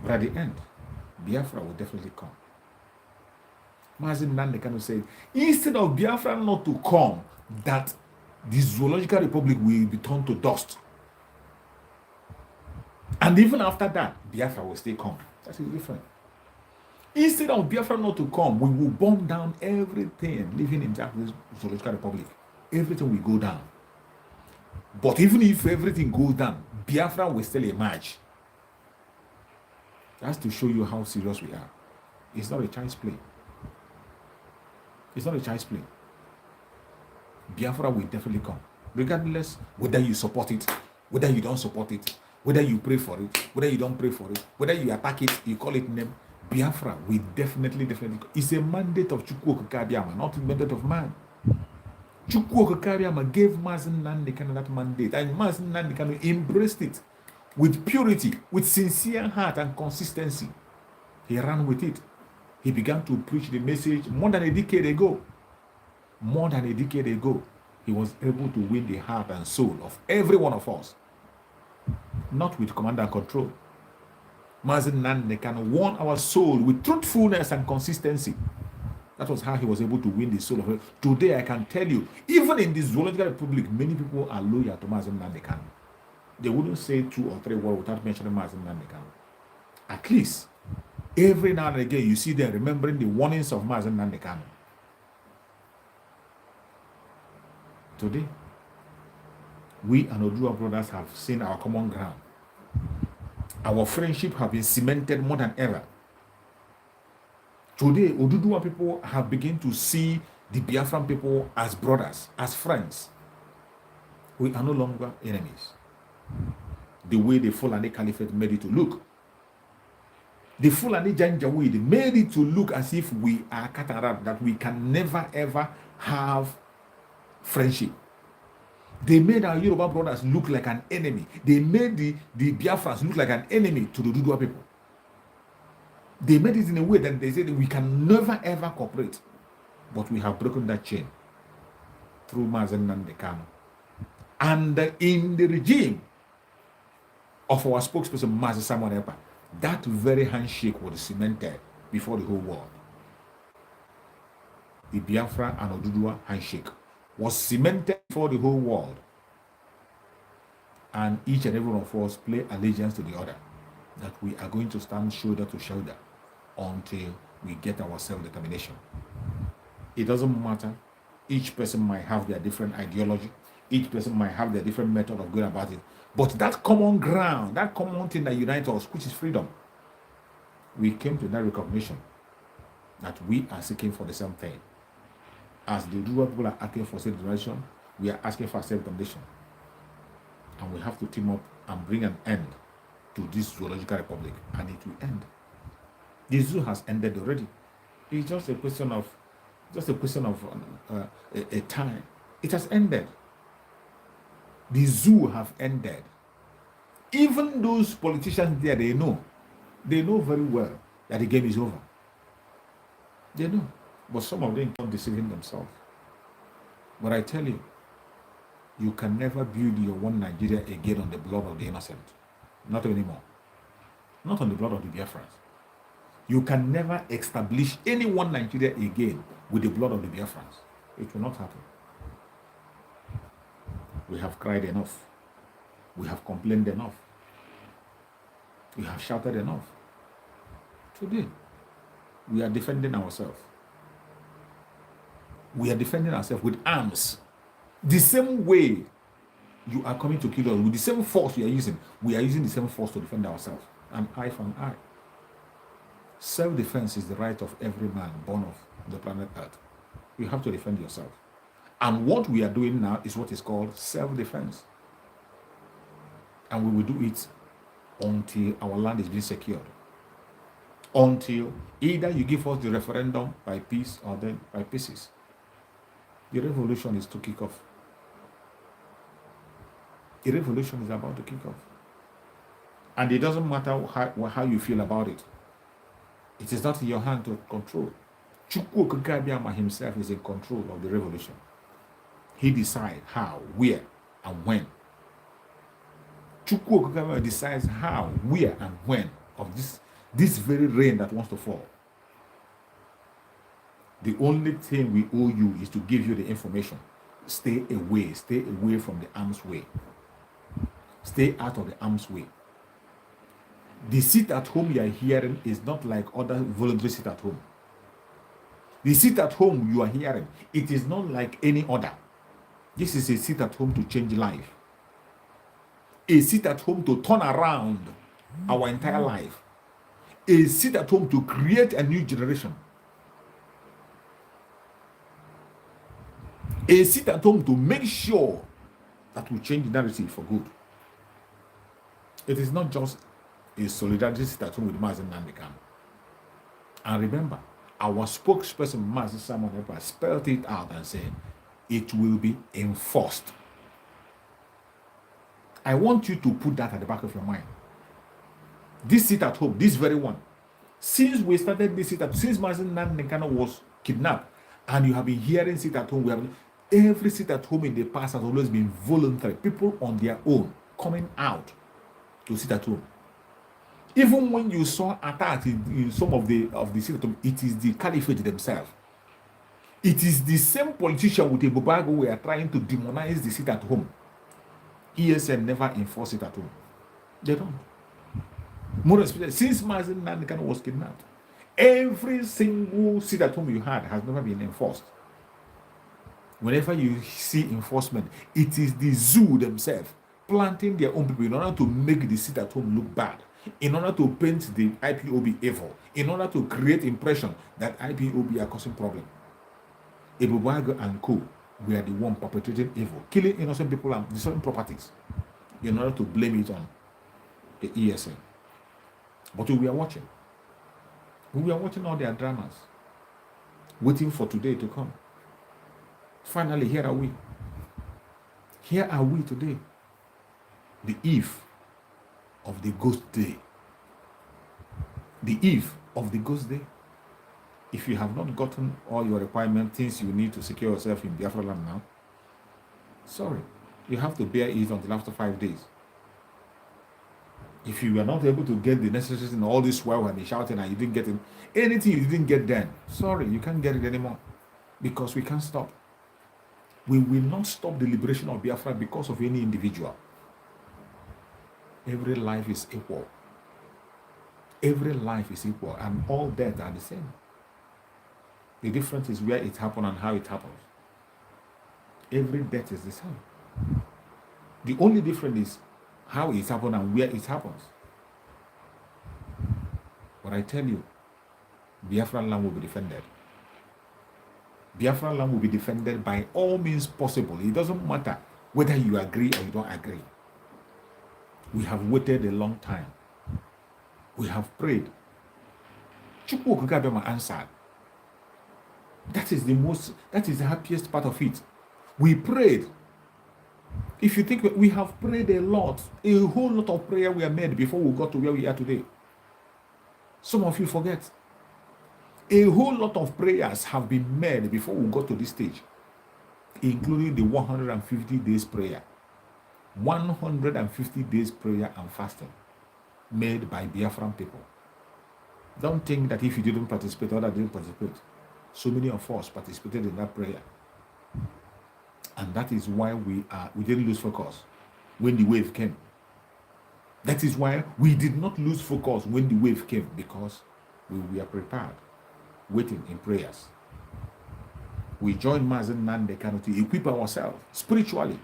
But at the end, Biafra will definitely come. Mazi Nnamdi Kanu said, instead of Biafra not to come, that the Zoological Republic will be turned to dust. And even after that, Biafra will still come. That's different. Instead of Biafra not to come, we will bomb down everything living in that Zoological Republic. Everything will go down. But even if everything goes down, Biafra will still emerge. That's to show you how serious we are. It's not a child's play. It's not a child's play. Biafra will definitely come. Regardless whether you support it, whether you don't support it, whether you pray for it, whether you don't pray for it, whether you attack it, you call it name, Biafra will definitely come. It's a mandate of Chukwu Okike, not a mandate of man. Chukwu Okike gave Mazi Nnamdi Kanu that mandate, and Mazi Nnamdi Kanu embraced it with purity, with sincere heart and consistency. He ran with it. He began to preach the message more than a decade ago. More than a decade ago, he was able to win the heart and soul of every one of us. Not with command and control. Mazi Nnamdi Kanu won our soul with truthfulness and consistency. That was how he was able to win the soul of it. Today, I can tell you, even in the Zoological Republic, many people are loyal to Mazi Nnamdi Kanu. They wouldn't say 2 or 3 words without mentioning Mazi Nnamdi Kanu. At least, every now and again, you see them remembering the warnings of Mazi Nnamdi Kanu. Today, we and Odua brothers have seen our common ground. Our friendship have been cemented more than ever. Today, Oduduwa people have begun to see the Biafran people as brothers, as friends. We are no longer enemies. The way the Fulani Caliphate made it to look. The Fulani Janjaweed made it to look as if we are cat and rat, that we can never ever have friendship. They made our Yoruba brothers look like an enemy. They made the Biafrans look like an enemy to the Oduduwa people. They made it in a way that they said we can never ever cooperate. But we have broken that chain through Mazi Nnamdi Kanu. And in the regime of our spokesperson, Mazi Samuel Ekpa, that very handshake was cemented before the whole world. The Biafra and Oduduwa handshake was cemented for the whole world. And each and every one of us play allegiance to the other, that we are going to stand shoulder to shoulder until we get our self-determination. It doesn't matter. Each person might have their different ideology. Each person might have their different method of going about it. But that common ground, that common thing that unites us, which is freedom, we came to that recognition that we are seeking for the same thing. As the Oduduwa people are asking for self-determination, we are asking for self-determination. And we have to team up and bring an end to this zoological republic, and it will end. The zoo has ended already. It's just a question of a time. It has ended. The zoo have ended. Even those politicians there, they know very well that the game is over. They know. But some of them keep deceiving themselves. But I tell you, you can never build your one Nigeria again on the blood of the innocent. Not anymore. Not on the blood of the Biafrans. You can never establish any one Nigeria again with the blood of the Biafrans. It will not happen. We have cried enough. We have complained enough. We have shouted enough. Today, we are defending ourselves. We are defending ourselves with arms. The same way you are coming to kill us, with the same force we are using the same force to defend ourselves. An eye for an eye. Self-defense is the right of every man born of the planet Earth. You have to defend yourself. And what we are doing now is what is called self-defense. And we will do it until our land is being secured. Until either you give us the referendum by peace or then by pieces. The revolution is to kick off. The revolution is about to kick off. And it doesn't matter how you feel about it. It is not in your hand to control. Chukwu Okikabiyama himself is in control of the revolution. He decides how, where, and when. Chukwu Okikabiyama decides how, where, and when of this very rain that wants to fall. The only thing we owe you is to give you the information. Stay away from the arm's way. Stay out of the arm's way. The sit at home you are hearing is not like other voluntary sit at home. The sit at home you are hearing, it is not like any other. This is a sit at home to change life. A sit at home to turn around our entire life. A sit at home to create a new generation. A sit at home to make sure that we change the narrative for good. It is not just a solidarity sit at home with Mazen Nandekan. And remember, our spokesperson, Mazen Simon Epa, spelled it out and said, it will be enforced. I want you to put that at the back of your mind. This sit at home, this very one. Since we started this sit at home, since Mazen Nandekan was kidnapped, and you have been hearing sit at home, every sit at home in the past has always been voluntary. People on their own coming out to sit at home. Even when you saw attacks in some of the sit at home, it is the caliphate themselves. It is the same politician with a Bobago we are trying to demonize the sit at home. ESN never enforce it at home. They don't. More especially since Mazen Nandekan was kidnapped, every single sit at home you had has never been enforced. Whenever you see enforcement, it is the zoo themselves planting their own people in order to make the sit at home look bad, in order to paint the IPOB evil, in order to create impression that IPOB are causing problem. Ebubago and co were the one perpetrating evil, killing innocent people and destroying properties, in order to blame it on the ESN. But we are watching. We are watching all their dramas, waiting for today to come. Finally, here are we. Here are we today. The eve of the ghost day. The eve of the ghost day. If you have not gotten all your requirements, things you need to secure yourself in Biafra land now, sorry, you have to bear it until after 5 days. If you were not able to get the necessaries in all this while when they shouting and you didn't get it, anything you didn't get then, sorry, you can't get it anymore. Because we can't stop. We will not stop the liberation of Biafra because of any individual. Every life is equal. Every life is equal, and all deaths are the same. The difference is where it happened and how it happens. Every death is the same. The only difference is how it happened and where it happens. But I tell you, Biafra land will be defended. Biafra land will be defended by all means possible. It doesn't matter whether you agree or you don't agree. We have waited a long time. We have prayed. Chukwu Okikabiyama answered. That is the happiest part of it. We prayed. If you think we have prayed a lot, a whole lot of prayer we have made before we got to where we are today. Some of you forget. A whole lot of prayers have been made before we got to this stage, including the 150 days prayer. 150 days prayer and fasting made by Biafran people. Don't think that if you didn't participate, others didn't participate. So many of us participated in that prayer. And that is why we didn't lose focus when the wave came. That is why we did not lose focus when the wave came, because we were prepared, waiting in prayers. We joined Mazen Nande Kano to equip ourselves spiritually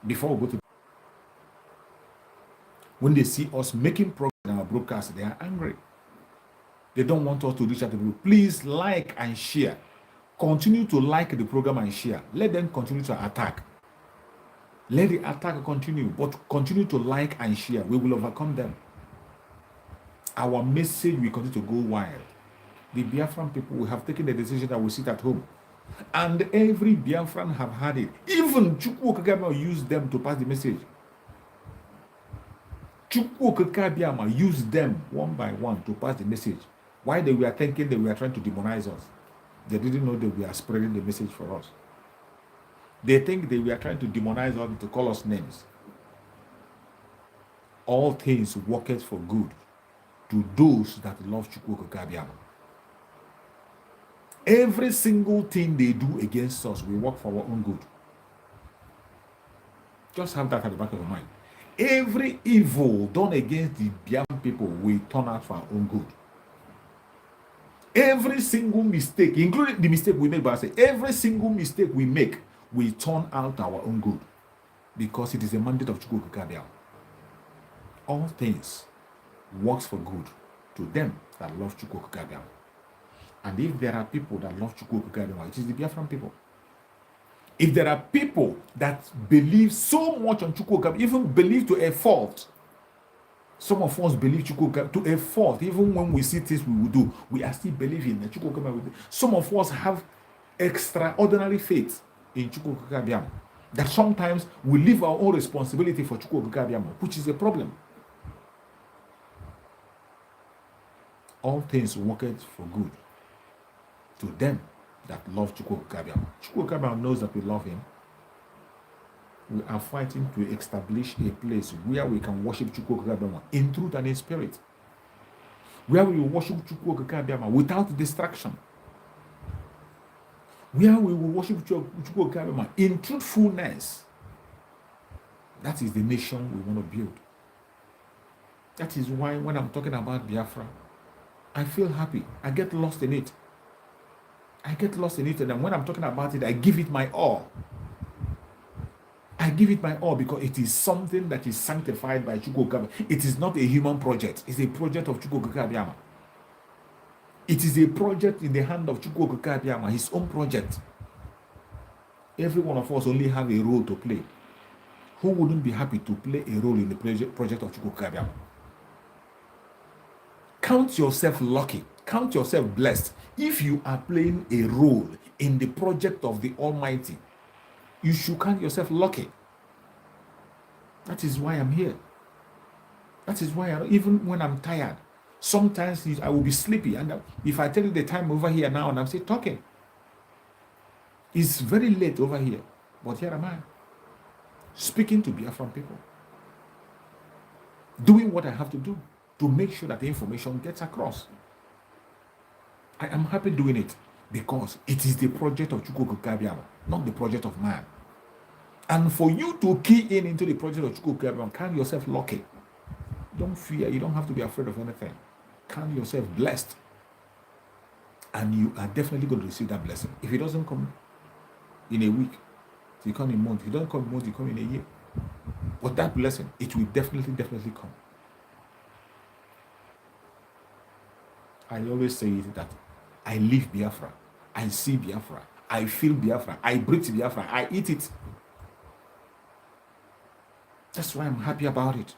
before we go to. When they see us making progress in our broadcast, they are angry. They don't want us to reach out to people. Please like and share. Continue to like the program and share. Let them continue to attack. Let the attack continue, but continue to like and share. We will overcome them. Our message will continue to go wild. The Biafran people will have taken the decision that we sit at home. And every Biafran have had it. Even Chukwu Okagama used them to pass the message. Chukwu Okagama used them one by one to pass the message. Why they were thinking they were trying to demonize us. They didn't know that we are spreading the message for us. They think they were trying to demonize us, to call us names. All things worketh for good to those that love Chukwu Okagama. Every single thing they do against us will work for our own good. Just have that at the back of your mind. Every evil done against the Biafran people will turn out for our own good. Every single mistake, including the mistake we make by ourselves, every single mistake we make will turn out our own good, because it is a mandate of Chukwu Okagama. All things works for good to them that love Chukwu Okagama. And if there are people that love Chukwu Okagama, it is the Biafran people. If there are people that believe so much on Chukwu Okagama, even believe to a fault, some of us believe Chukwu Okagama to a fault. Even when we see things we will do, we are still believing that Chukwu Okagama will do. Some of us have extraordinary faith in Chukwu Okagama, that sometimes we leave our own responsibility for Chukwu Okagama, which is a problem. All things work for good to them that love Chukwu Okagama. Chukwu Okagama knows that we love him. We are fighting to establish a place where we can worship Chukwu Okagama in truth and in spirit. Where we will worship Chukwu Okagama without distraction. Where we will worship Chukwu Okagama in truthfulness. That is the nation we want to build. That is why when I'm talking about Biafra, I feel happy. I get lost in it. I get lost in it, and when I'm talking about it, I give it my all. I give it my all because it is something that is sanctified by Chukwu Okagama. It is not a human project. It's a project of Chukwu Okagama. It is a project in the hand of Chukwu Okagama, his own project. Every one of us only have a role to play. Who wouldn't be happy to play a role in the project of Chukwu Okagama? Count yourself lucky. Count yourself blessed if you are playing a role in the project of the Almighty. You should count yourself lucky. That is why I'm here. That is why even when I'm tired, sometimes I will be sleepy. And if I tell you the time over here now and I'm still talking, it's very late over here. But here am I, speaking to Biafran people, doing what I have to do to make sure that the information gets across. I am happy doing it because it is the project of Chukwu Okagama, not the project of man. And for you to key into the project of Chukwu Okagama, count yourself lucky. Don't fear. You don't have to be afraid of anything. Count yourself blessed. And you are definitely going to receive that blessing. If it doesn't come in a week, it come in a month. If it doesn't come in a month, it come in a year. But that blessing, it will definitely come. I always say that I live Biafra. I see Biafra. I feel Biafra. I breathe Biafra. I eat it. That's why I'm happy about it.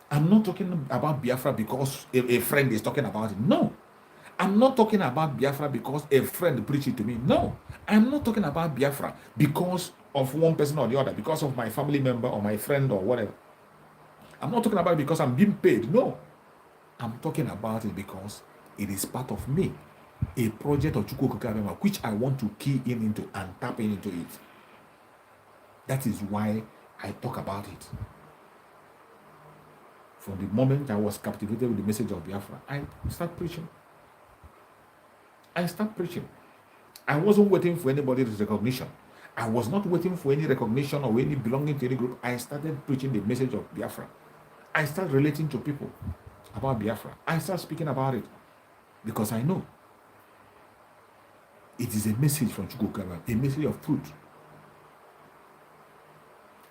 I'm not talking about Biafra because a friend is talking about it. No. I'm not talking about Biafra because a friend preached it to me. No, I'm not talking about Biafra because of one person or the other, because of my family member or my friend or whatever. I'm not talking about it because I'm being paid. No, I'm talking about it because it is part of me, a project of Chukwukabema, which I want to key in into and tap into it. That is why I talk about it. From the moment I was captivated with the message of Biafra, I start preaching. I wasn't waiting for anybody's recognition. I was not waiting for any recognition or any belonging to any group. I started preaching the message of Biafra. I started relating to people about Biafra. I started speaking about it because I know it is a message from Chukwukabema, a message of truth.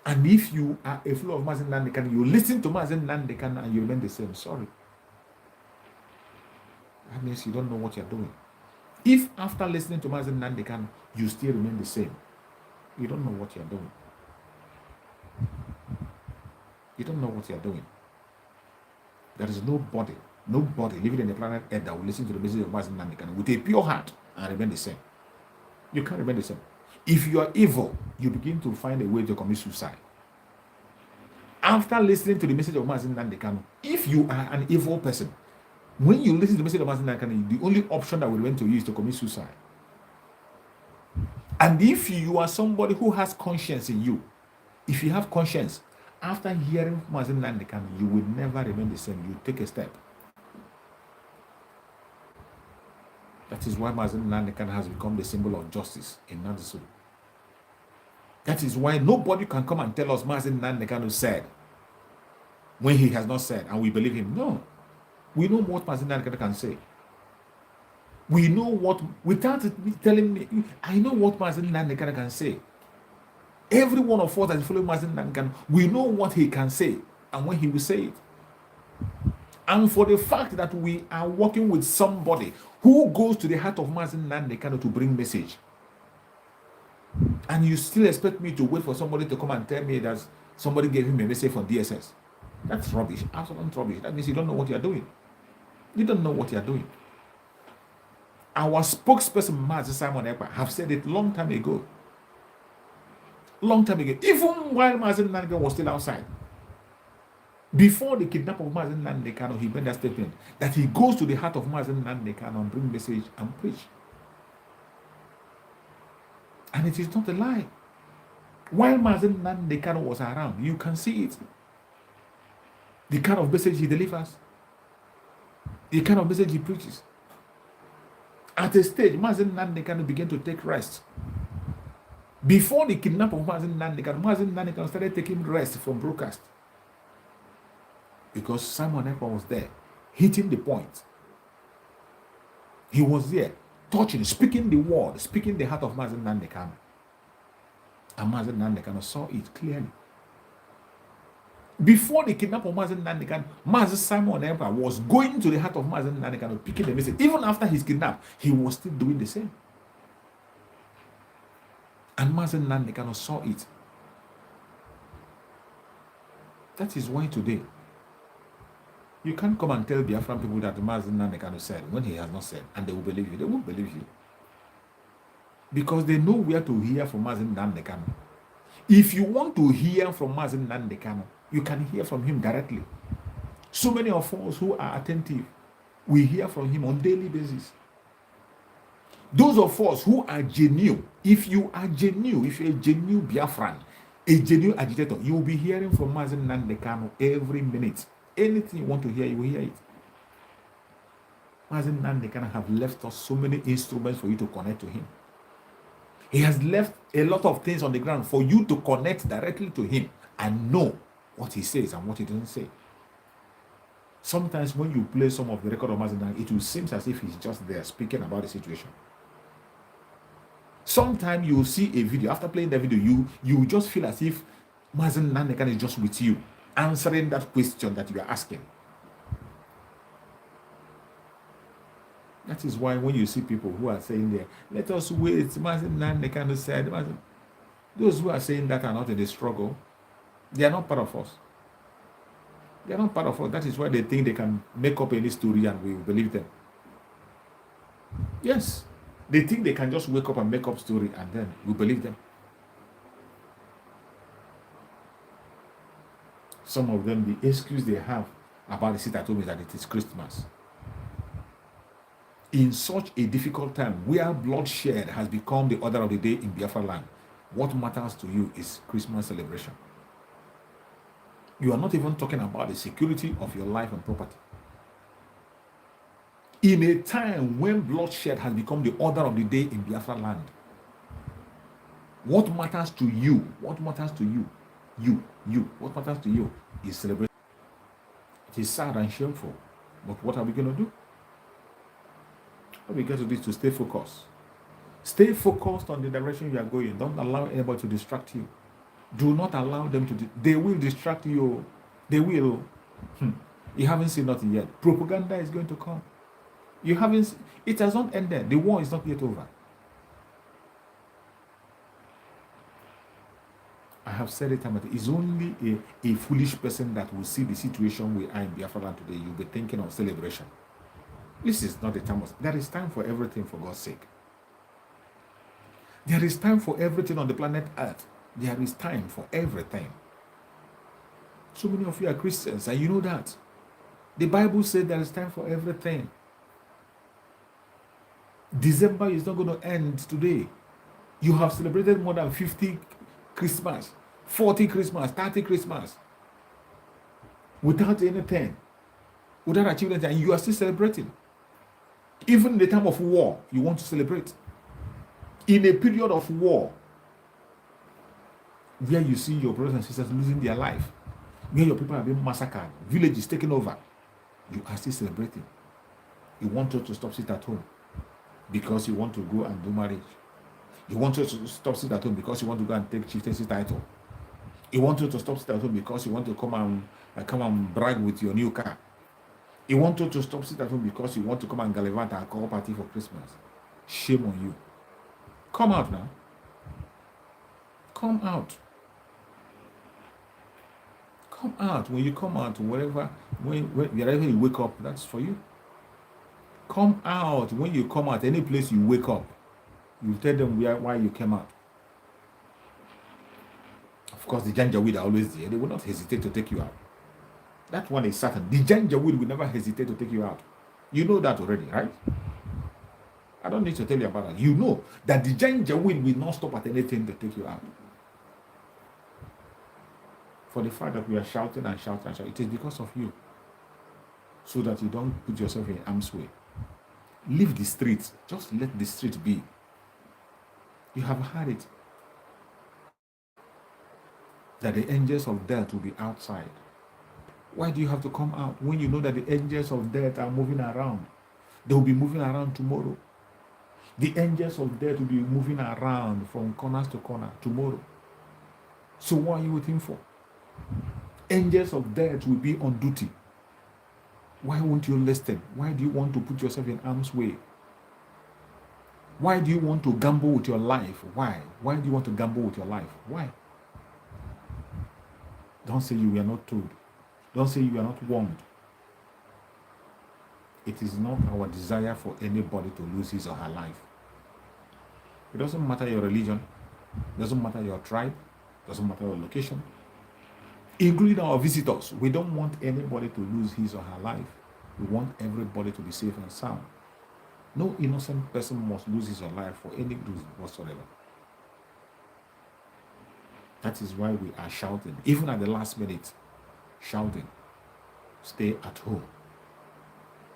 And if you are a follower of Mazen Nandekan, you listen to Mazen Nandekan and you remain the same, sorry. That means you don't know what you're doing. If after listening to Mazen Nandekan, you still remain the same, you don't know what you're doing. You don't know what you're doing. There is nobody living in the planet Earth that will listen to the message of Mazen Nandekan with a pure heart and remain the same. You can't remain the same. If you are evil, you begin to find a way to commit suicide. After listening to the message of Mazen Nandekan, if you are an evil person, when you listen to the message of Mazen Nandekan, the only option that will remain to you is to commit suicide. And if you are somebody who has conscience in you, if you have conscience, after hearing Mazen Nandekan, you will never remain the same. You take a step. That is why Mazen Nandekan has become the symbol of justice in Nandesu. That is why nobody can come and tell us Mazen Nandekan said when he has not said, and we believe him. No. We know what Mazen Nandekan can say. We know what, without telling me, I know what Mazen Nandekan can say. Every one of us that is following Mazen Nandekan, we know what he can say and when he will say it. And for the fact that we are working with somebody who goes to the heart of Mazen Nandekan to bring message, and you still expect me to wait for somebody to come and tell me that somebody gave him a message from DSS, that's rubbish, absolute rubbish. That means you don't know what you're doing. You don't know what you're doing. Our spokesperson, Mazi Simon Ekpa, have said it long time ago. Long time ago. Even while Mazen Nandekan was still outside. Before the kidnapping of Mazen Nandekan, he made that statement that he goes to the heart of Mazen Nandekan and bring message and preach. And it is not a lie. While Mazen Nandekan was around, you can see it. The kind of message he delivers. The kind of message he preaches. At a stage, Mazen Nandekan began to take rest. Before the kidnapping of Mazen Nandekan started taking rest from broadcast. Because Simon Ekpa was there, hitting the point. He was there, touching, speaking the word, speaking the heart of Mazen Nandekan. And Mazen Nandekan saw it clearly. Before the kidnapping of Mazen Nandekan, Mazen Simon Ekpa was going to the heart of Mazen Nandekan, picking the message. Even after his kidnap, he was still doing the same. And Mazen Nandekan saw it. That is why today, you can't come and tell Biafran people that Mazen Nandekan said when he has not said, and they will believe you. They won't believe you. Because they know where to hear from Mazen Nandekan. If you want to hear from Mazen Nandekan, you can hear from him directly. So many of us who are attentive, we hear from him on a daily basis. Those of us who are genuine, if you are genuine, if you're a genuine Biafran, a genuine agitator, you will be hearing from Mazen Nandekan every minute. Anything you want to hear, you will hear it. Mazen Nandekan have left us so many instruments for you to connect to him. He has left a lot of things on the ground for you to connect directly to him and know what he says and what he doesn't say. Sometimes when you play some of the record of Mazen Nandekan, it will seem as if he's just there speaking about the situation. Sometimes you will see a video, after playing the video, you just feel as if Mazen Nandekan is just with you, answering that question that you are asking. That is why when you see people who are saying there, let us wait, Mazen Nandekan said, those who are saying that are not in the struggle, they are not part of us. They are not part of us. That is why they think they can make up any story and we will believe them. Yes. They think they can just wake up and make up story and then we believe them. Some of them, the excuse they have about the sit at home is that it is Christmas. In such a difficult time where bloodshed has become the order of the day in Biafra land, what matters to you is Christmas celebration. You are not even talking about the security of your life and property. In a time when bloodshed has become the order of the day in Biafra land, what matters to you, what matters to you, what matters to you is celebration. It is sad and shameful, but what are we going to do? What we get to do is to stay focused. Stay focused on the direction you are going. Don't allow anybody to distract you. Do not allow them to. They will distract you. They will. You haven't seen nothing yet. Propaganda is going to come. You haven't. It has not ended. The war is not yet over. I have said it. It's only a foolish person that will see the situation we are in Biafra land today. You'll be thinking of celebration. This is not the time. There is time for everything, for God's sake. There is time for everything on the planet Earth. There is time for everything. So many of you are Christians, and you know that. The Bible said there is time for everything. December is not going to end today. You have celebrated more than 50 Christmas, 40 Christmas, 30 Christmas without anything, without achievement, and you are still celebrating. Even in the time of war, you want to celebrate. In a period of war, where you see your brothers and sisters losing their life, where your people are being massacred, villages taken over, you are still celebrating. You want to stop sit at home because you want to go and do marriage. You want to stop sit at home because you want to go and take chieftaincy title. You want to stop sit at home because you want to come and brag with your new car. You want to stop sit at home because you want to come and gallivant and call party for Christmas. Shame on you. Come out now. Come out. Come out. When you come out, wherever you wake up, that's for you. Come out. When you come out, any place you wake up, you tell them why you came out. Of course, the Janjaweed are always there. They will not hesitate to take you out. That one is certain. The Janjaweed will never hesitate to take you out. You know that already, right? I don't need to tell you about that. You know that the Janjaweed will not stop at anything to take you out. For the fact that we are shouting and shouting and shouting, it is because of you. So that you don't put yourself in harm's way. Leave the streets. Just let the street be. You have heard it. That the angels of death will be outside. Why do you have to come out when you know that the angels of death are moving around? They will be moving around tomorrow. The angels of death will be moving around from corners to corner tomorrow. So what are you waiting for? Angels of death will be on duty. Why won't you listen? Why do you want to put yourself in harm's way? Why do you want to gamble with your life? Why? Why do you want to gamble with your life? Why? Don't say you were not told. Don't say you are not warned. It is not our desire for anybody to lose his or her life. It doesn't matter your religion. It doesn't matter your tribe. It doesn't matter your location. Including our visitors. We don't want anybody to lose his or her life. We want everybody to be safe and sound. No innocent person must lose his or her life for any reason whatsoever. That is why we are shouting, even at the last minute, shouting, stay at home.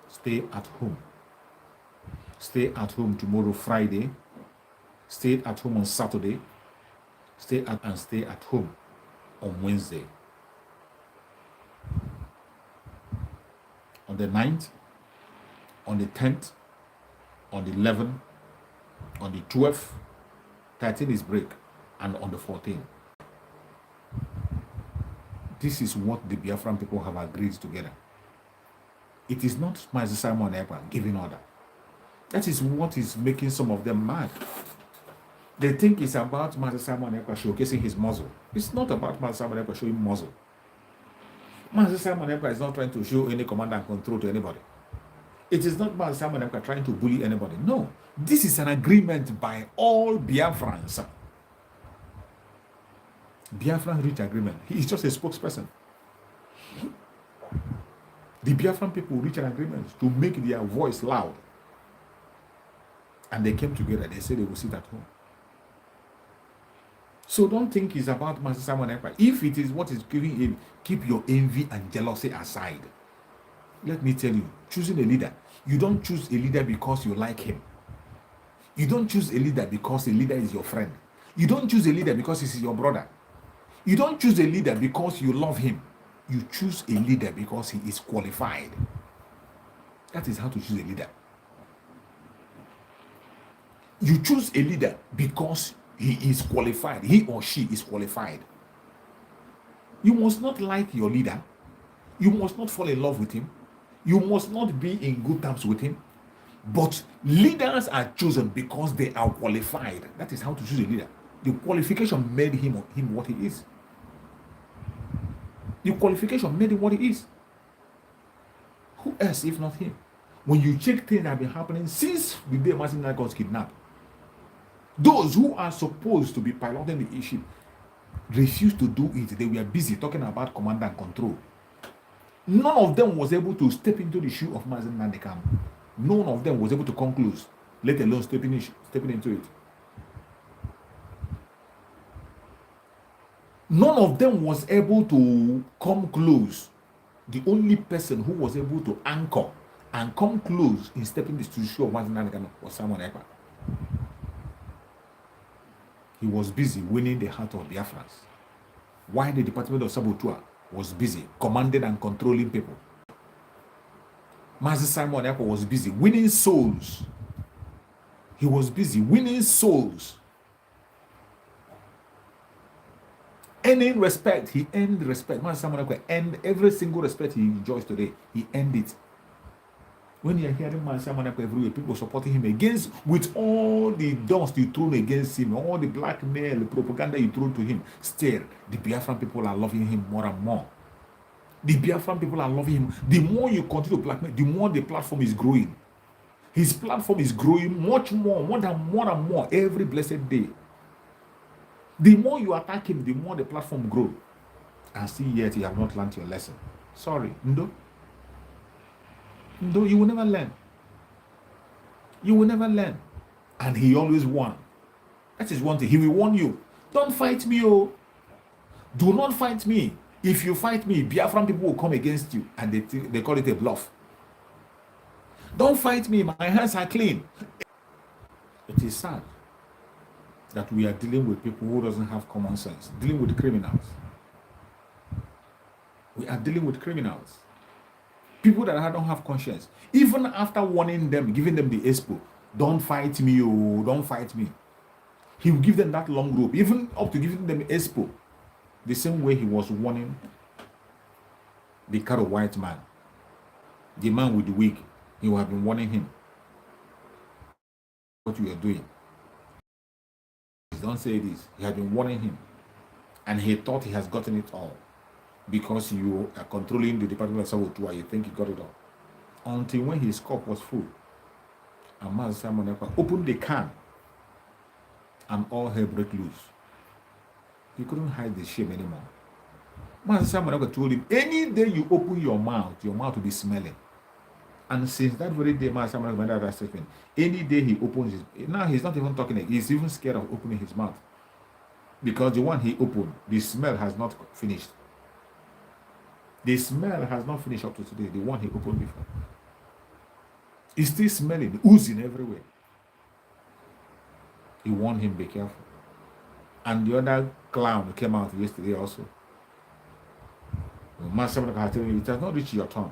Stay at home. Stay at home tomorrow, Friday. Stay at home on Saturday. Stay at home on Wednesday. On the 9th, on the 10th, on the 11th, on the 12th, 13th is break, and on the 14th. This is what the Biafran people have agreed together. It is not Master Simon Ekpa giving order. That is what is making some of them mad. They think it's about Master Simon Ekpa showcasing his muzzle. It's not about Master Simon Ekpa showing muzzle. Master Simon Ekpa is not trying to show any command and control to anybody. It is not Master Simon Ekpa trying to bully anybody. No. This is an agreement by all Biafrans. Biafran reach agreement. He is just a spokesperson. The Biafran people reach an agreement to make their voice loud. And they came together. They said they will sit at home. So don't think it's about Master Simon Ekpa. If it is what is giving him, keep your envy and jealousy aside. Let me tell you, choosing a leader, you don't choose a leader because you like him. You don't choose a leader because a leader is your friend. You don't choose a leader because he's your brother. You don't choose a leader because you love him. You choose a leader because he is qualified. That is how to choose a leader. You choose a leader because he is qualified. He or she is qualified. You must not like your leader. You must not fall in love with him. You must not be in good terms with him. But leaders are chosen because they are qualified. That is how to choose a leader. The qualification made him what he is. The qualification made him what he is. Who else if not him? When you check things that have been happening since the day Martin Luther was kidnapped, those who are supposed to be piloting the ship refused to do it. They were busy talking about command and control. None of them was able to step into the shoe of Mazen Nandekam. None of them was able to come close, let alone stepping into it. None of them was able to come close. The only person who was able to anchor and come close in stepping into the shoe of Mazen Nandekam was Simon Ekpa. He was busy winning the heart of Biafrans, while the Department of Saboteur was busy commanding and controlling people. Master Simon Ekpa was busy winning souls. He was busy winning souls. Earning respect. He earned respect. Master Simon Ekpa earned every single respect he enjoys today. He earned it. When you are hearing Master Simon Ekpa everywhere, people supporting him against, with all the dust you thrown against him, all the blackmail, the propaganda you thrown to him, still, the Biafran people are loving him more and more. The Biafran people are loving him. The more you continue to blackmail, the more the platform is growing. His platform is growing more and more every blessed day. The more you attack him, the more the platform grows. And still yet you have not learned your lesson. Sorry, Ndo. Ndo, you will never learn. You will never learn. And he always won. That is one thing. He will warn you. Don't fight me, oh. Do not fight me. If you fight me, Biafran people will come against you, and they call it a bluff. Don't fight me, my hands are clean. It is sad that we are dealing with people who doesn't have common sense, dealing with criminals. We are dealing with criminals. People that don't have conscience. Even after warning them, giving them the expo, don't fight me, oh, don't fight me. He will give them that long rope, even up to giving them expo. The same way he was warning the Karo white man, the man with the wig, he would have been warning him. What you are doing. Don't say this. He had been warning him. And he thought he has gotten it all. Because you are controlling the Department of Saboteur, you think he got it all. Until when his cup was full. And Master Simon Ekpa opened the can. And all hell broke loose. He couldn't hide the shame anymore. Master Simon Ekpa told him, any day you open your mouth will be smelling. And since that very day, Master Simon Ekpa made that statement. Any day he opens his, now he's not even talking, he's even scared of opening his mouth. Because the one he opened, the smell has not finished. The smell has not finished up to today, the one he opened before. It's still smelling, oozing everywhere. He warned him, be careful. And the other clown came out yesterday also. Master Simon Ekpa told me, it has not reached your turn.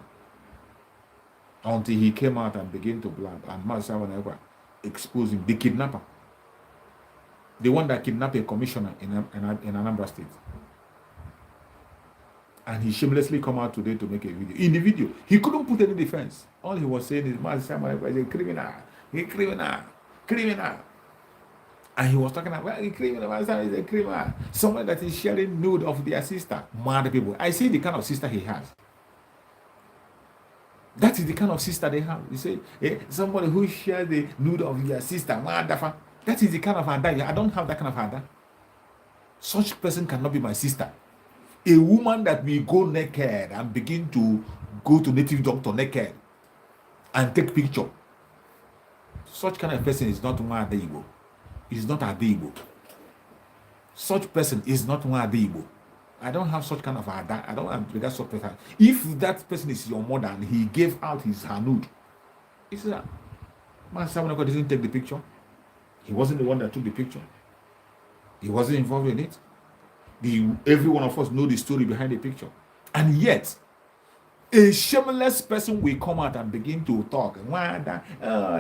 Until he came out and began to blab, and Master Simon Ekpa exposed him, the kidnapper. The one that kidnapped a commissioner in Anambra State. And he shamelessly come out today to make a video. In the video, he couldn't put any defense. All he was saying is, Master Simon Ekpa is a criminal. And he was talking about, a criminal, Master is a criminal. Someone that is sharing nude of their sister. Mad people. I see the kind of sister he has. That is the kind of sister they have. You say, somebody who shares the nude of your sister, that is the kind of Ada. I don't have that kind of Ada. Such person cannot be my sister. A woman that will go naked and begin to go to native doctor naked and take picture. Such kind of person is not one Adeibo. Is not Adeibo. Such person is not one Adeibo. I don't have such kind of Ada. I don't have that sort of person. If that person is your mother and he gave out her nude, it's that man Sabanako didn't take the picture. He wasn't the one that took the picture. He wasn't involved in it. Every one of us know the story behind the picture. And yet, a shameless person will come out and begin to talk.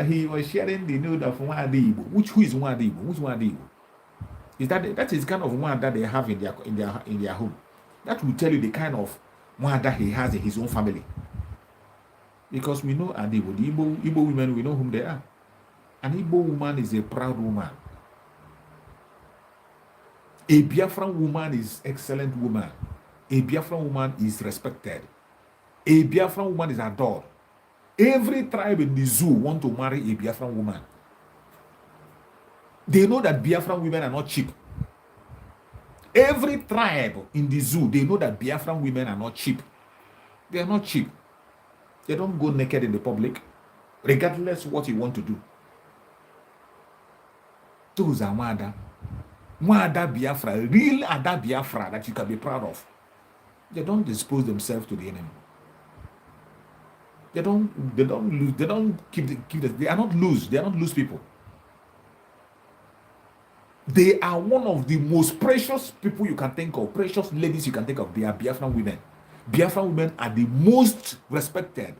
He was sharing the nude of Wadibo. Who is Wadibo? Which Wadibo? Is that is kind of one that they have in their home. That will tell you the kind of one that he has in his own family. Because we know Adibo, the Igbo women, we know whom they are. An Igbo woman is a proud woman. A Biafran woman is excellent woman. A Biafran woman is respected. A Biafran woman is adored. Every tribe in the zoo want to marry a Biafran woman. They know that Biafran women are not cheap. Every tribe in the zoo, they know that Biafran women are not cheap. They are not cheap. They don't go naked in the public, regardless what you want to do. Those are Ada Biafra, real Ada Biafra that you can be proud of. They don't dispose themselves to the enemy. They don't lose. They don't they are not loose. They are not loose people. They are one of the most precious people you can think of, precious ladies you can think of. They are Biafran women. Biafran women are the most respected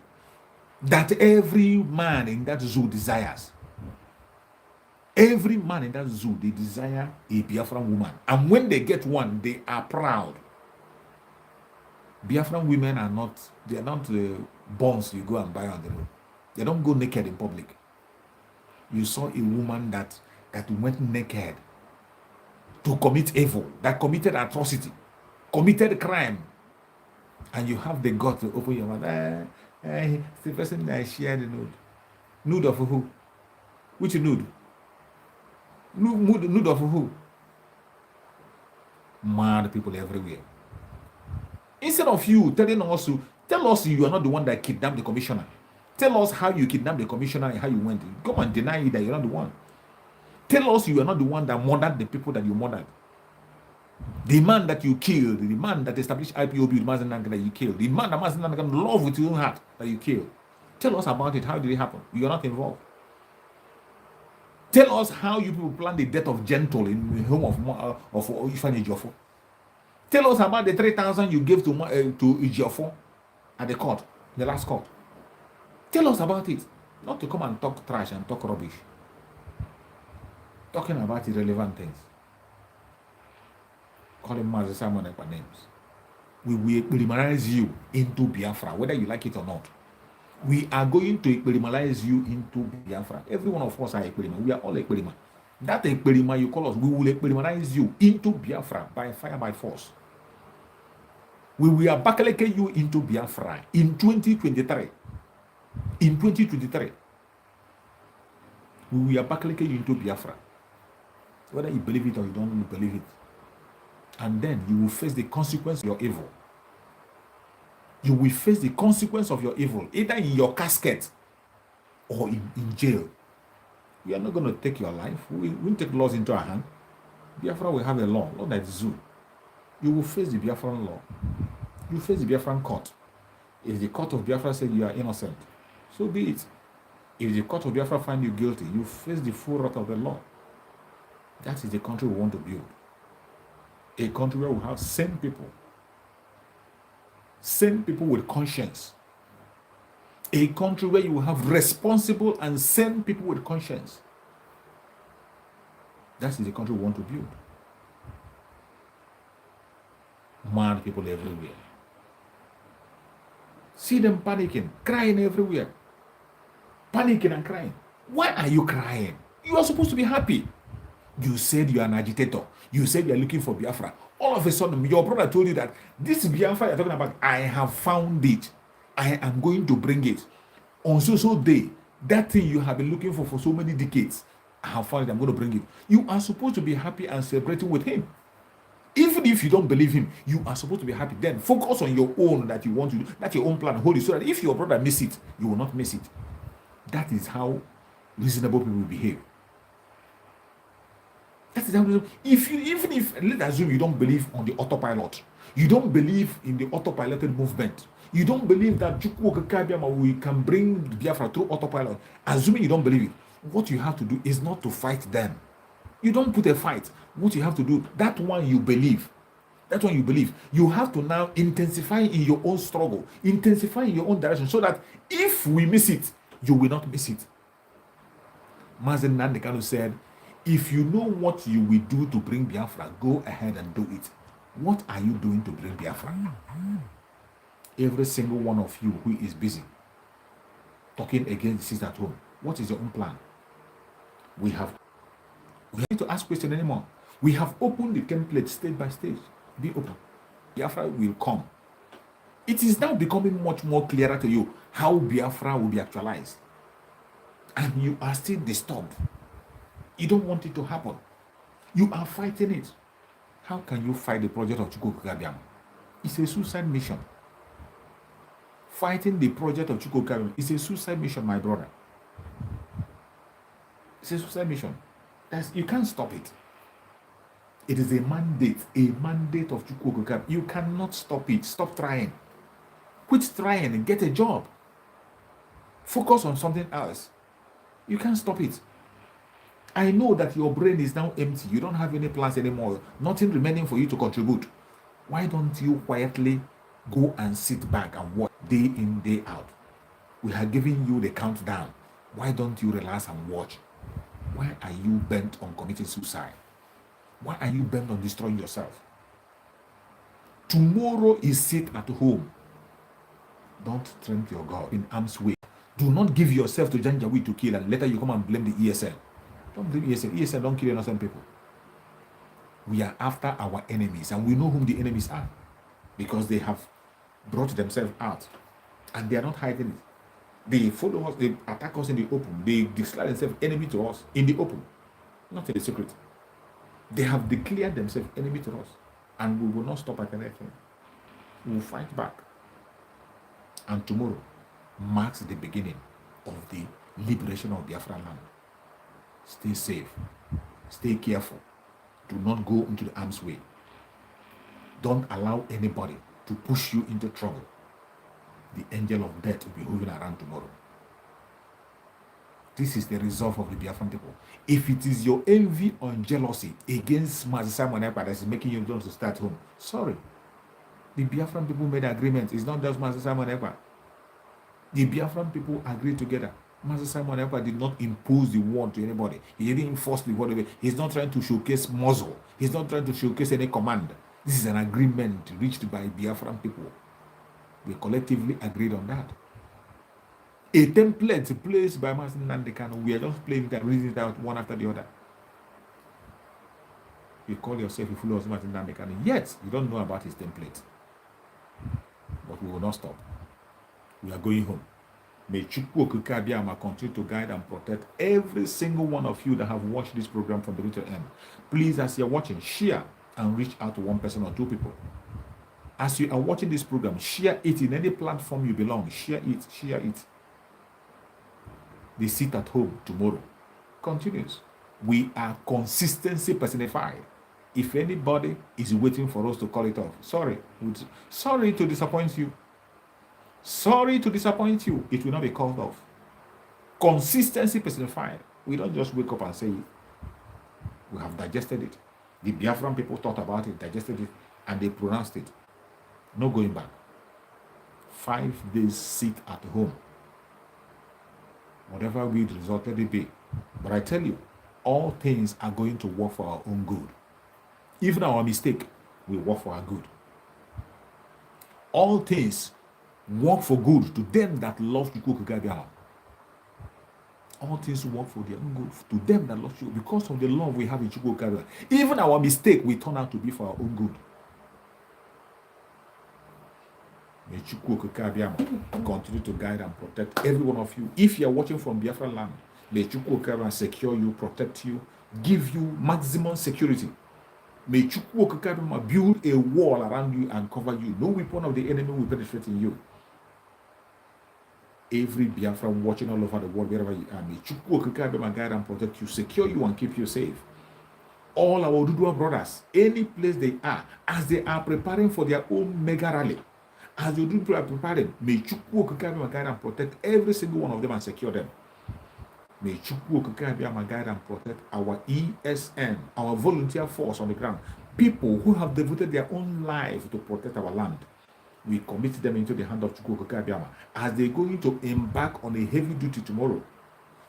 that every man in that zoo desires. Every man in that zoo, they desire a Biafran woman. And when they get one, they are proud. Biafran women are not bonds you go and buy on the road. They don't go naked in public. You saw a woman that went naked to commit evil, that committed atrocity, committed crime, and you have the gut to open your mouth. It's the person that shared the nude. Nude of who? Which nude? Nude of who? Mad people everywhere. Instead of you telling us tell us you are not the one that kidnapped the commissioner. Tell us how you kidnapped the commissioner and how you went. Come and deny it that you're not the one. Tell us you are not the one that murdered the people that you murdered. The man that you killed, the man that established IPOB with Mazen Nangan that you killed, the man that Mazen Nangan loved with his own heart that you killed. Tell us about it. How did it happen? You are not involved. Tell us how you people planned the death of Gentle in the home of Ifeanyi Ejiofor. Tell us about the 3,000 you gave to Ejiofor at the court, the last court. Tell us about it. Not to come and talk trash and talk rubbish. Talking about irrelevant things. Calling Master Simon by names. We will experimentize you into Biafra, whether you like it or not. We are going to experimentize you into Biafra. Every one of us are experiment. We are all experiment. That experiment you call us, we will experimentize you into Biafra by fire, by force. We will abakaleke you into Biafra in 2023. In 2023. We will abakaleke you into Biafra. Whether you believe it or you don't believe it. And then you will face the consequence of your evil. You will face the consequence of your evil, either in your casket or in jail. We are not going to take your life. We won't take laws into our hand. Biafra will have a law, not like the zoo. You will face the Biafran law. You face the Biafran court. If the court of Biafra says you are innocent, so be it. If the court of Biafra find you guilty, you face the full wrath of the law. That is the country we want to build. A country where we have sane people with conscience. A country where you have responsible and sane people with conscience. That is the country we want to build. Mad people everywhere. See them panicking, crying everywhere. Panicking and crying. Why are you crying? You are supposed to be happy. You said you are an agitator. You said you are looking for Biafra. All of a sudden, your brother told you that this Biafra you're talking about, I have found it. I am going to bring it. On so day, that thing you have been looking for so many decades, I have found it, I'm going to bring it. You are supposed to be happy and celebrating with him. Even if you don't believe him, you are supposed to be happy. Then focus on your own that you want to do, that's your own plan, hold it, so that if your brother miss it, you will not miss it. That is how reasonable people behave. That is how reasonable. Even if let's assume you don't believe on the autopilot, you don't believe in the autopiloted movement, you don't believe that we can bring Biafra through autopilot, assuming you don't believe it, what you have to do is not to fight them. You don't put a fight. What you have to do, that one you believe. That's what you believe. You have to now intensify in your own struggle, intensify in your own direction, so that if we miss it, you will not miss it. Mazen Nandekano said, if you know what you will do to bring Biafra, go ahead and do it. What are you doing to bring Biafra? Every single one of you who is busy talking against the sister at home, what is your own plan? We don't need to ask questions anymore. We have opened the template stage by stage. Be open. Biafra will come. It is now becoming much more clearer to you how Biafra will be actualized. And you are still disturbed. You don't want it to happen. You are fighting it. How can you fight the project of Chukwukabiam? It's a suicide mission. Fighting the project of Chukwukabiam is a suicide mission, my brother. It's a suicide mission. You can't stop it. It is a mandate of Chukwukabiam. You cannot stop it. Stop trying. Quit trying and get a job. Focus on something else. You can't stop it. I know that your brain is now empty. You don't have any plans anymore. Nothing remaining for you to contribute. Why don't you quietly go and sit back and watch day in, day out? We are giving you the countdown. Why don't you relax and watch? Why are you bent on committing suicide? Why are you bent on destroying yourself? Tomorrow is sit at home. Don't tempt your God in arm's way. Do not give yourself to Janjaweed to kill and later you come and blame the ESL. Don't blame ESL. ESL don't kill innocent people. We are after our enemies and we know whom the enemies are because they have brought themselves out and they are not hiding it. They follow us, they attack us in the open. They declare themselves enemy to us in the open, not in the secret. They have declared themselves enemy to us and we will not stop at anything. We will fight back. And tomorrow marks the beginning of the liberation of Biafra land. Stay safe. Stay careful. Do not go into the arm's way. Don't allow anybody to push you into trouble. The angel of death will be hovering around tomorrow. This is the resolve of the Biafran people. If it is your envy or jealousy against Master Simon Ekpa that is making you want to start home, sorry. The Biafran people made agreement. It's not just Master Simon Ekpa. The Biafran people agreed together. Master Simon Ekpa did not impose the word to anybody. He didn't enforce the word. He's not trying to showcase muzzle. He's not trying to showcase any command. This is an agreement reached by Biafran people. We collectively agreed on that. A template placed by Master Nandekano. We are just playing that, reading it out one after the other. You call yourself a fool of Master Nandekano. Yet, you don't know about his template. But we will not stop. We are going home. May Chukwukabiama continue to guide and protect every single one of you that have watched this program from the beginning to end. Please, as you're watching, share and reach out to one person or two people. As you are watching this program, share it in any platform you belong. Share it, share it. The sit at home tomorrow continues. We are consistency personified. If anybody is waiting for us to call it off, sorry to disappoint you. Sorry to disappoint you. It will not be called off. Consistency personified. We don't just wake up and say it. We have digested it. The Biafran people thought about it, digested it, and they pronounced it. No going back. 5 days sit at home. Whatever will the result let it be. But I tell you, all things are going to work for our own good. Even our mistake will work for our good. All things work for good to them that love Chukwukabiam. All things work for their own good to them that love you because of the love we have in Chukwukabiam. Even our mistake will turn out to be for our own good. May Chukwu Okike Abiyama continue to guide and protect every one of you. If you are watching from Biafra land, may Chukwu Okike Abiyama secure you, protect you, give you maximum security. May Chukwu Okike Abiyama build a wall around you and cover you. No weapon of the enemy will penetrate in you. Every Biafra watching all over the world, wherever you are, may Chukwu Okike Abiyama guide and protect you, secure you and keep you safe. All our Odudua brothers, any place they are, as they are preparing for their own mega rally, as the Odudua are preparing, may Chukwu Okike Abiyama guide and protect every single one of them and secure them. May Chukwu Okike Abiyama guide and protect our ESN, our volunteer force on the ground, people who have devoted their own life to protect our land. We commit them into the hand of Chukwu Okike Abiyama as they're going to embark on a heavy duty tomorrow.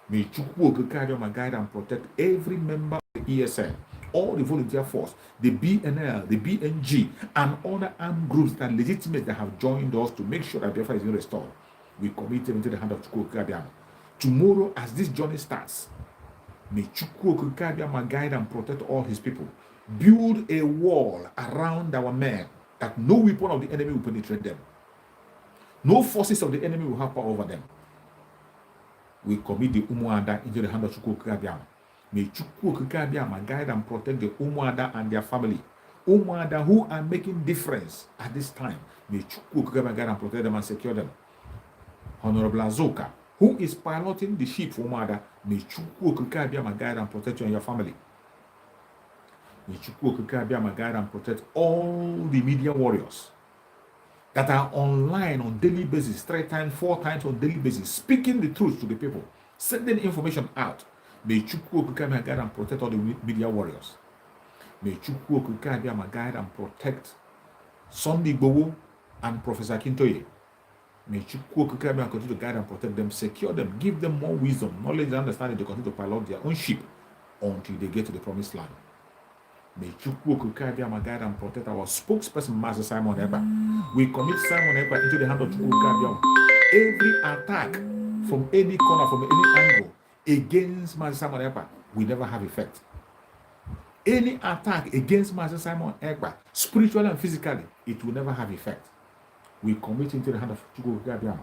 May Chukwu Okike Abiyama guide and protect every member of the ESN, all the volunteer force, the BNL, the BNG, and other armed groups that are legitimate that have joined us to make sure that Biafra is being restored. We commit them into the hand of Chukwu Okike Abiyama. Tomorrow, as this journey starts, may Chukwu Okike Abiyama guide and protect all his people. Build a wall around our men that no weapon of the enemy will penetrate them. No forces of the enemy will have power over them. We commit the Umuada into the hand of Chukwu Okike Abiyama. May Chukwu Okike Abiyama guide and protect the Umuada and their family. Umuada who are making difference at this time. May Chukwu Okike Abiyama guide and protect them and secure them. Honorable Azoka, who is piloting the ship for Umuada, may Chukwu Okike Abiyama guide and protect you and your family. May Chukwu Okike Abiyama guide and protect all the media warriors that are online on daily basis, 3 times, 4 times on daily basis, speaking the truth to the people, sending information out. May Chukwu Okike Abiyama guide and protect all the media warriors. May Chukwu Okike Abiyama guide and protect Sunday Igboho and Professor Akintoye. May Chukwu Okike Abiyama continue to guide and protect them, secure them, give them more wisdom, knowledge, and understanding to continue to pilot their own ship until they get to the promised land. May Chukwu Okike Abiyama guide and protect our spokesperson, Master Simon Ekpa. We commit Simon Ekpa into the hand of Chukwu Okike Abiyama. Every attack from any corner, from any angle against Master Simon Ekpa will never have effect. Any attack against Master Simon Ekpa, spiritually and physically, it will never have effect. We commit into the hand of Chukwu Okike Abiyama.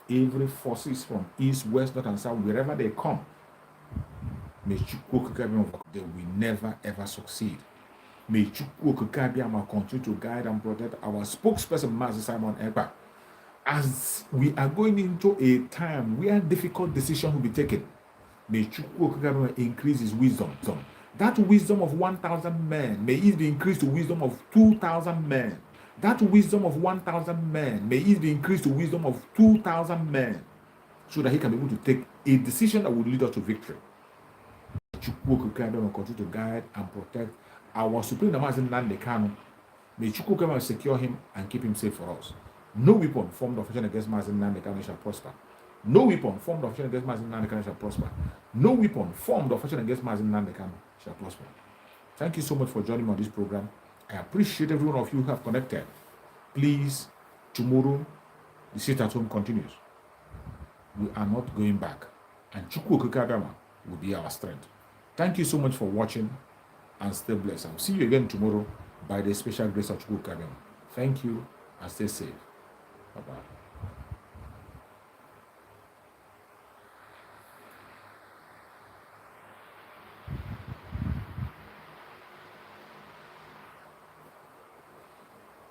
Every forces from east, west, north, and south, wherever they come, may Chukwu Okike Abiyama, they will never ever succeed. May Chukwu Okike Abiyama continue to guide and protect our spokesperson, Master Simon Ekpa, as we are going into a time where difficult decisions will be taken. May Chukwu Okike Abiyama increase his wisdom. That wisdom of 1,000 men, may it be increased to wisdom of 2,000 men. That wisdom of 1,000 men, may it be increased to wisdom of 2,000 men, so that he can be able to take a decision that will lead us to victory. Chukwu Okike Abiyama continue to guide and protect our Supreme Namazi Nnamdi Kanu. May Chukwu Okike Abiyama secure him and keep him safe for us. No weapon formed of action against Mazi Nnamdi Kanu shall prosper. No weapon formed of action against Mazi Nnamdi Kanu shall prosper. No weapon formed of action against Mazi Nnamdi Kanu shall prosper. Thank you so much for joining me on this program. I appreciate every one of you who have connected. Please, tomorrow, the sit-at-home continues. We are not going back. And Chukwu Okike Abiyama will be our strength. Thank you so much for watching and stay blessed. I'll see you again tomorrow by the special grace of Chukwu Okike Abiyama. Thank you and stay safe. Bye-bye.